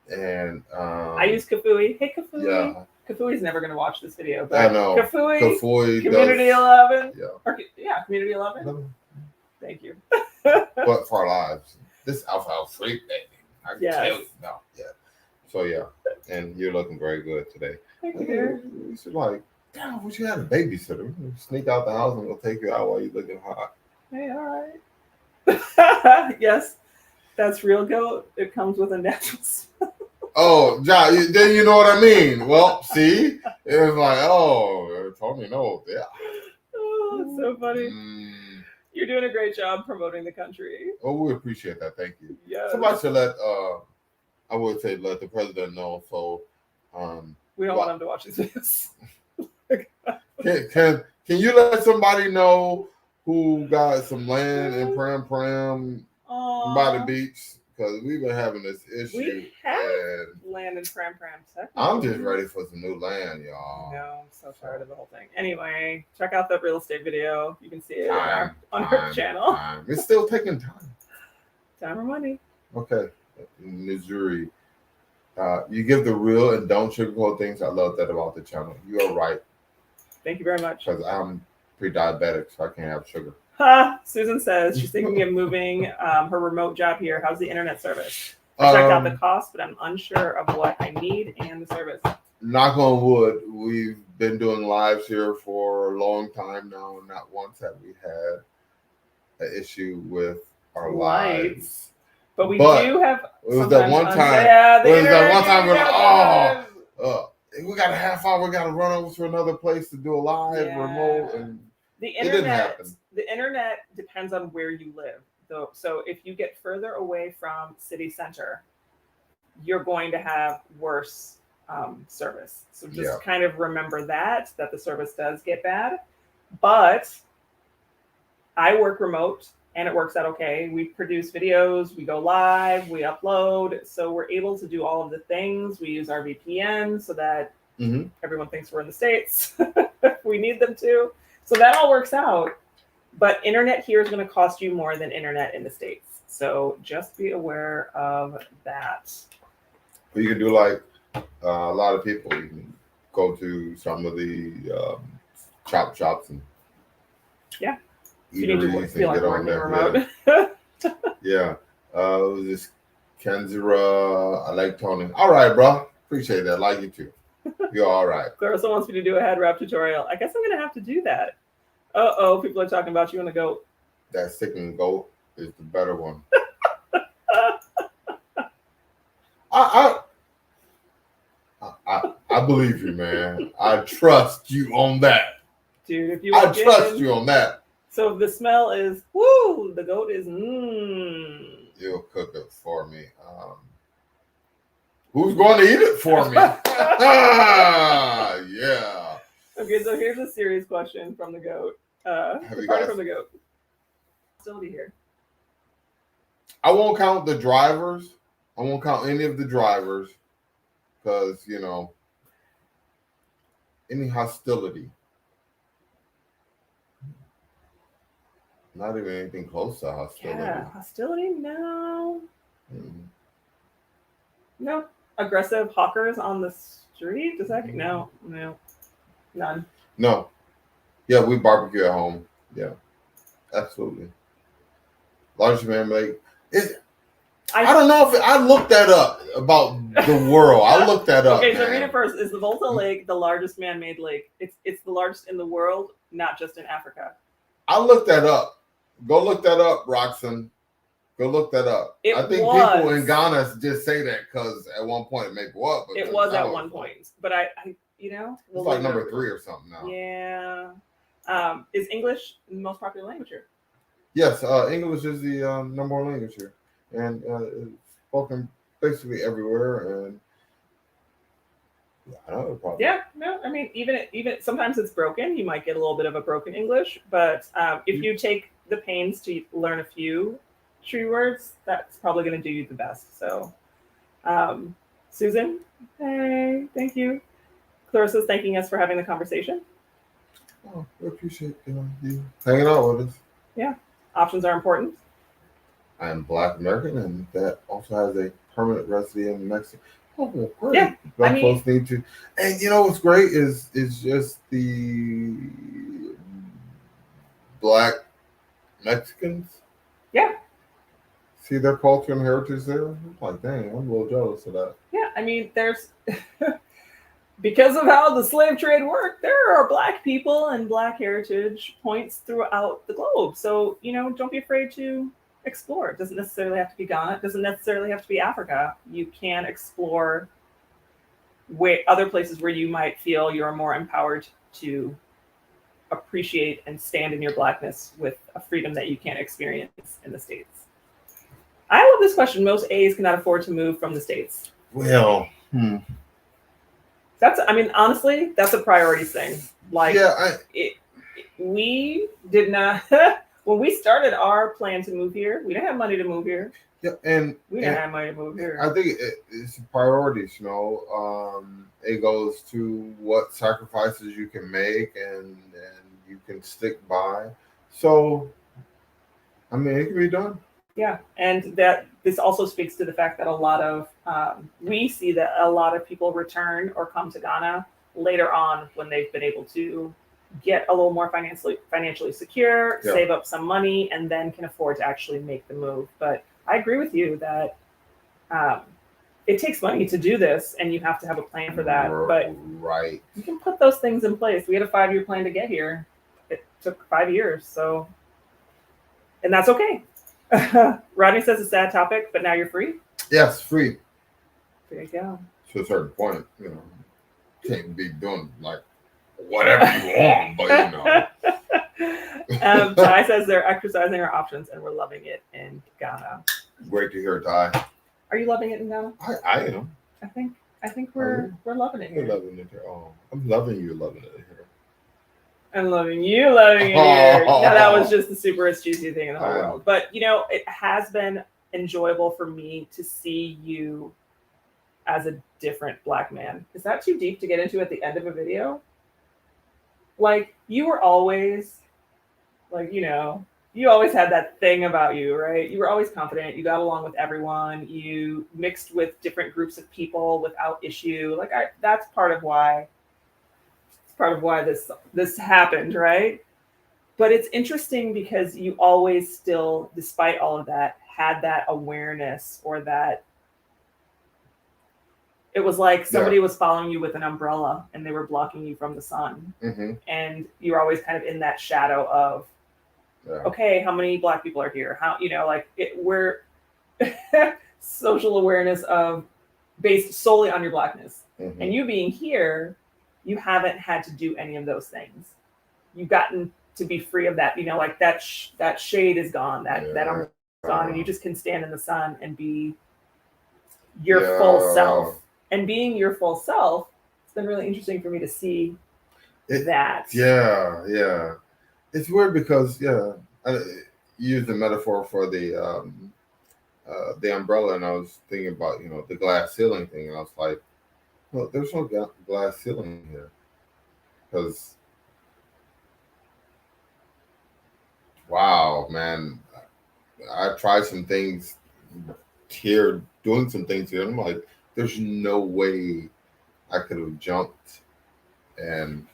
and I use Kafui. Hey, Kafui. Yeah. Kafui's never going to watch this video, but I know. Kafui Community 11. Yeah. Community 11. Thank you. But for our lives, this Alpha Freak baby. I can tell you. No, yeah. So yeah, and you're looking very good today. Thank you, dear. You should damn, wish you had a babysitter. Sneak out the house and we'll take you out while you're looking hot. Hey, all right. Yes, that's real goat. It comes with a natural smell. Oh, John, then you know what I mean. Well, see? It was like, Tony knows. Yeah. Oh, that's so funny. You're doing a great job promoting the country. Oh, we appreciate that. Thank you. Yes. Somebody should let the president know. So we don't want him to watch these videos. Can you let somebody know who got some land in Pram by the beach? Because we've been having this issue. We have land in Pram. I'm just ready for some new land, y'all. No, I'm so tired of the whole thing. Anyway, check out that real estate video. You can see it on our channel. It's still taking time. Time or money. Okay. Missouri. You give the real and don't sugarcoat things. I love that about the channel. You are right. Thank you very much. Because I'm pre-diabetic, so I can't have sugar. Susan says she's thinking of moving her remote job here. How's the internet service? I checked out the cost, but I'm unsure of what I need and the service. knock on wood, we've been doing lives here for a long time now, and not once have we had an issue with our lives. But we But do have. It was that one time. Yeah, It was that one time we're like, we got a half hour. We got to run over to another place to do a live remote, and it didn't happen. The internet depends on where you live, though. So if you get further away from city center, you're going to have worse service. So just kind of remember that the service does get bad. But I work remote. And it works out okay. We produce videos, we go live, we upload. So we're able to do all of the things. We use our VPN so that everyone thinks we're in the States. We need them to. So that all works out. But internet here is going to cost you more than internet in the States. So just be aware of that. You can do like a lot of people. You can go to some of the chop shops and You need to feel like working remote. Yeah. It was just Kenzira. I like Tony. All right, bro. Appreciate that. Like you too. You're all right. Clarissa wants me to do a head wrap tutorial. I guess I'm going to have to do that. People are talking about you and the goat. That sickening goat is the better one. I believe you, man. I trust you on that. Dude, if you I trust you on that. So the smell is woo, the goat is You'll cook it for me. Who's going to eat it for me? Yeah. Okay, so here's a serious question from the goat. From the goat. Still be here. I won't count the drivers. I won't count any of the drivers because, any hostility. Not even anything close to hostility. Yeah, hostility? No. No. Aggressive hawkers on the street? Does that? No. None. No. Yeah, we barbecue at home. Yeah, absolutely. Largest man lake. I don't know if I looked that up about the world. I looked that up. Okay, so read it first. Is the Volta Lake the largest man-made lake? It's the largest in the world, not just in Africa. I looked that up. Go look that up, Roxanne. Go look that up. I think people in Ghana just say that because at one point it may go up. But it was at one point, but I it's like number 3 or something now. Yeah. Is English the most popular language here? Yes, English is the number 1 language here, and it's spoken basically everywhere. And I don't have a problem. Yeah, no, I mean, even sometimes it's broken. You might get a little bit of a broken English, but if you take the pains to learn a few true words, that's probably going to do you the best. So, Susan, hey, thank you. Clarissa's thanking us for having the conversation. Oh, I appreciate you hanging out with us. Yeah, options are important. I am Black American, and that also has a permanent residency in Mexico. Oh, great. Yeah, Black folks need to. And what's great is just the Black Mexicans. Yeah. See their culture and heritage there. I'm like, dang, I'm a little jealous of that. Yeah, I mean, there's because of how the slave trade worked, there are Black people and Black heritage points throughout the globe. So, don't be afraid to explore. It doesn't necessarily have to be Ghana. It doesn't necessarily have to be Africa. You can explore other places where you might feel you're more empowered to appreciate and stand in your Blackness with a freedom that you can't experience in the States. I love this question. Most A's cannot afford to move from the States. Well, honestly, that's a priorities thing. Like, we did not. When we started our plan to move here, we didn't have money to move here. Yeah, and we didn't have money to move here. I think it's priorities. It goes to what sacrifices you can make and you can stick by. So, it can be done. Yeah, and that this also speaks to the fact that a lot of we see that a lot of people return or come to Ghana later on when they've been able to get a little more financially secure, save up some money, and then can afford to actually make the move. But I agree with you that it takes money to do this, and you have to have a plan for that. But right, you can put those things in place. We had a 5-year plan to get here. It took 5 years, so, and that's okay. Rodney says a sad topic, but now you're free. yes, free There you go. to a certain point. You know, can't be doing like whatever you want, but you know. Ty says they're exercising our options, and we're loving it in Ghana. Great to hear, Ty. Are you loving it in Ghana? I am. I think we're loving it You're here. loving it here. Oh, I'm loving you loving it here. I'm loving you loving it here. Now that was just the superest juicy thing in the whole world. But you know, it has been enjoyable for me to see you as a different Black man. Is that too deep to get into at the end of a video? Like, you were always, like, you know, you always had that thing about you, right? You were always confident. You got along with everyone. You mixed with different groups of people without issue. Like, that's part of why. It's part of why this happened, right? But it's interesting because you always still, despite all of that, had that awareness, or that it was like somebody was following you with an umbrella and they were blocking you from the sun. Mm-hmm. And you were always kind of in that shadow of, okay, how many Black people are here? How, you know, like we're social awareness of based solely on your Blackness. Mm-hmm. And you being here, you haven't had to do any of those things. You've gotten to be free of that, you know, like that shade is gone, that umbrella is gone, and you just can stand in the sun and be your full self. And being your full self, it's been really interesting for me to see that. Yeah. It's weird because I used the metaphor for the umbrella, and I was thinking about, you know, the glass ceiling thing, and I was like, well, there's no glass ceiling here, because wow, man, I tried some things here, doing some things here, and I'm like, there's no way I could have jumped and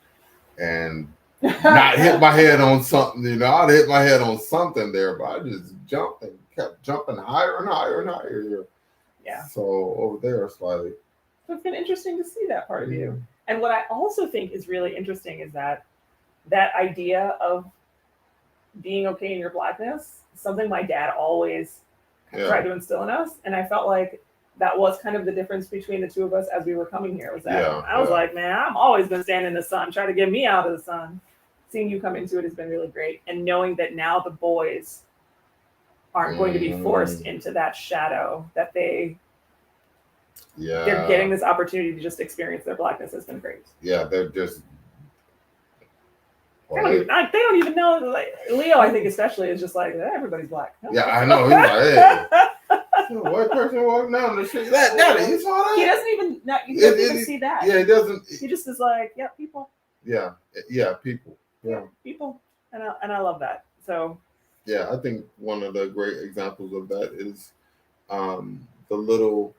not hit my head on something. You know, I'd hit my head on something there, but I just jumped and kept jumping higher and higher and higher here. Yeah. So over there, it's like, so it's been interesting to see that part of you. And what I also think is really interesting is that idea of being okay in your Blackness, something my dad always tried to instill in us, and I felt like that was kind of the difference between the two of us as we were coming here. Was that I was like, man, I'm always been standing in the sun, trying to get me out of the sun. Seeing you come into it has been really great, and knowing that now the boys aren't going to be forced into that shadow, that they're getting this opportunity to just experience their Blackness has been great. Yeah, they're just. They don't even know. Like, Leo, I think especially, is just like, everybody's Black. Yeah, I know. He's like, hey, white person walking down the street. Daddy, you saw that? He doesn't even see that. Yeah, he doesn't. He just is like, yeah, people. Yeah, people. Yeah, people, and I love that. So. Yeah, I think one of the great examples of that is the little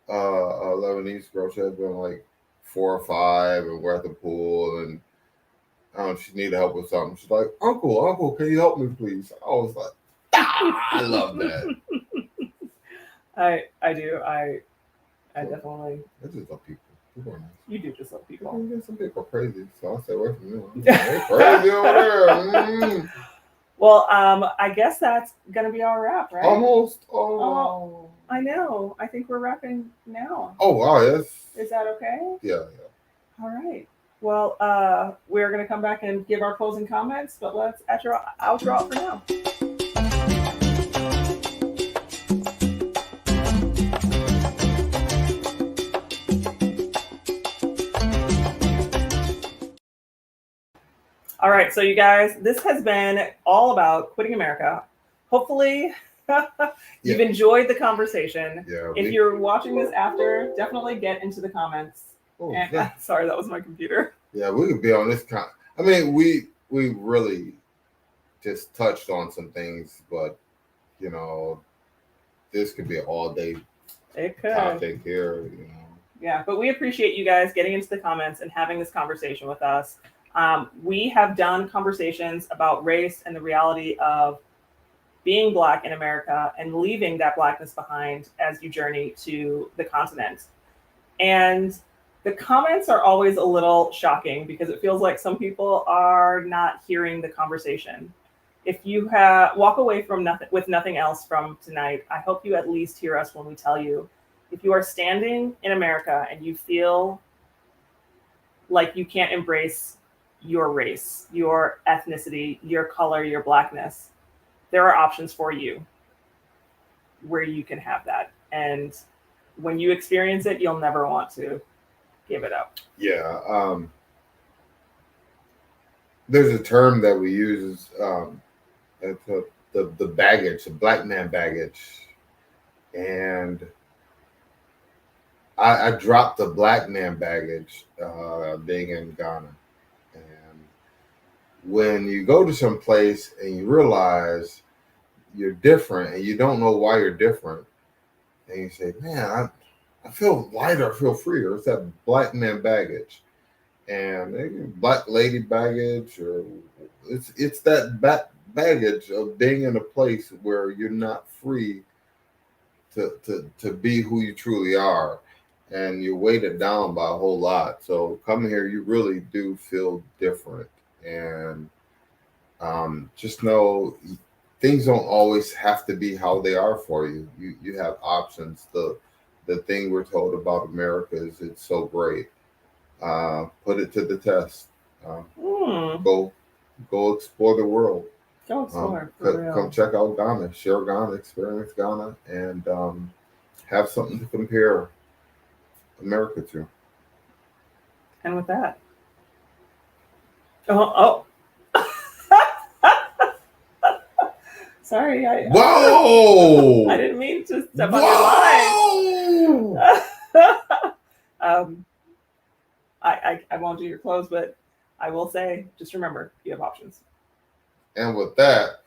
Lebanese girl. She had been like 4 or 5, and we're at the pool, and she needed help with something. She's like, Uncle, can you help me, please? I was like, I love that. I do. I definitely. I just love people. People are nice. You do just love people. Some people are crazy, so I stay away from them. They're crazy over there. Well, I guess that's gonna be our wrap, right? Almost. Oh, I know. I think we're wrapping now. Oh wow, yes. Is that okay? Yeah. All right. Well, we're gonna come back and give our closing comments, but let's outro out for now. All right, so you guys, this has been all about quitting America. Hopefully, you've enjoyed the conversation. Yeah. If you're watching this after, definitely get into the comments. Sorry, that was my computer. Yeah, we could be on this I mean, we really just touched on some things, but you know, this could be an all-day topic here. You know. Yeah, but we appreciate you guys getting into the comments and having this conversation with us. We have done conversations about race and the reality of being Black in America and leaving that Blackness behind as you journey to the continent. And the comments are always a little shocking because it feels like some people are not hearing the conversation. If you walk away from nothing else from tonight, I hope you at least hear us when we tell you, if you are standing in America and you feel like you can't embrace your race, your ethnicity, your color, your Blackness, there are options for you where you can have that. And when you experience it, you'll never want to give it up. Yeah. There's a term that we use, the baggage, the Black man baggage. And I dropped the Black man baggage being in Ghana. And when you go to some place and you realize you're different and you don't know why you're different, and you say, man, I feel lighter, I feel freer. It's that Black man baggage. And maybe Black lady baggage, or it's that baggage of being in a place where you're not free to be who you truly are, and you're weighted down by a whole lot. So coming here, you really do feel different, and just know things don't always have to be how they are for you. You have options. The thing we're told about America is it's so great. Put it to the test. Go explore the world. Go explore. Come check out Ghana. Share Ghana. Experience Ghana, and have something to compare America to. And with that, oh. Sorry, Whoa! I didn't mean to step on your line. I won't do your close, but I will say, just remember, you have options. And with that,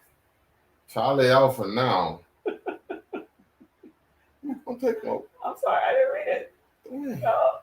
Charlie out for now. I'll take one. I'm sorry, I didn't read it. Yeah. Oh.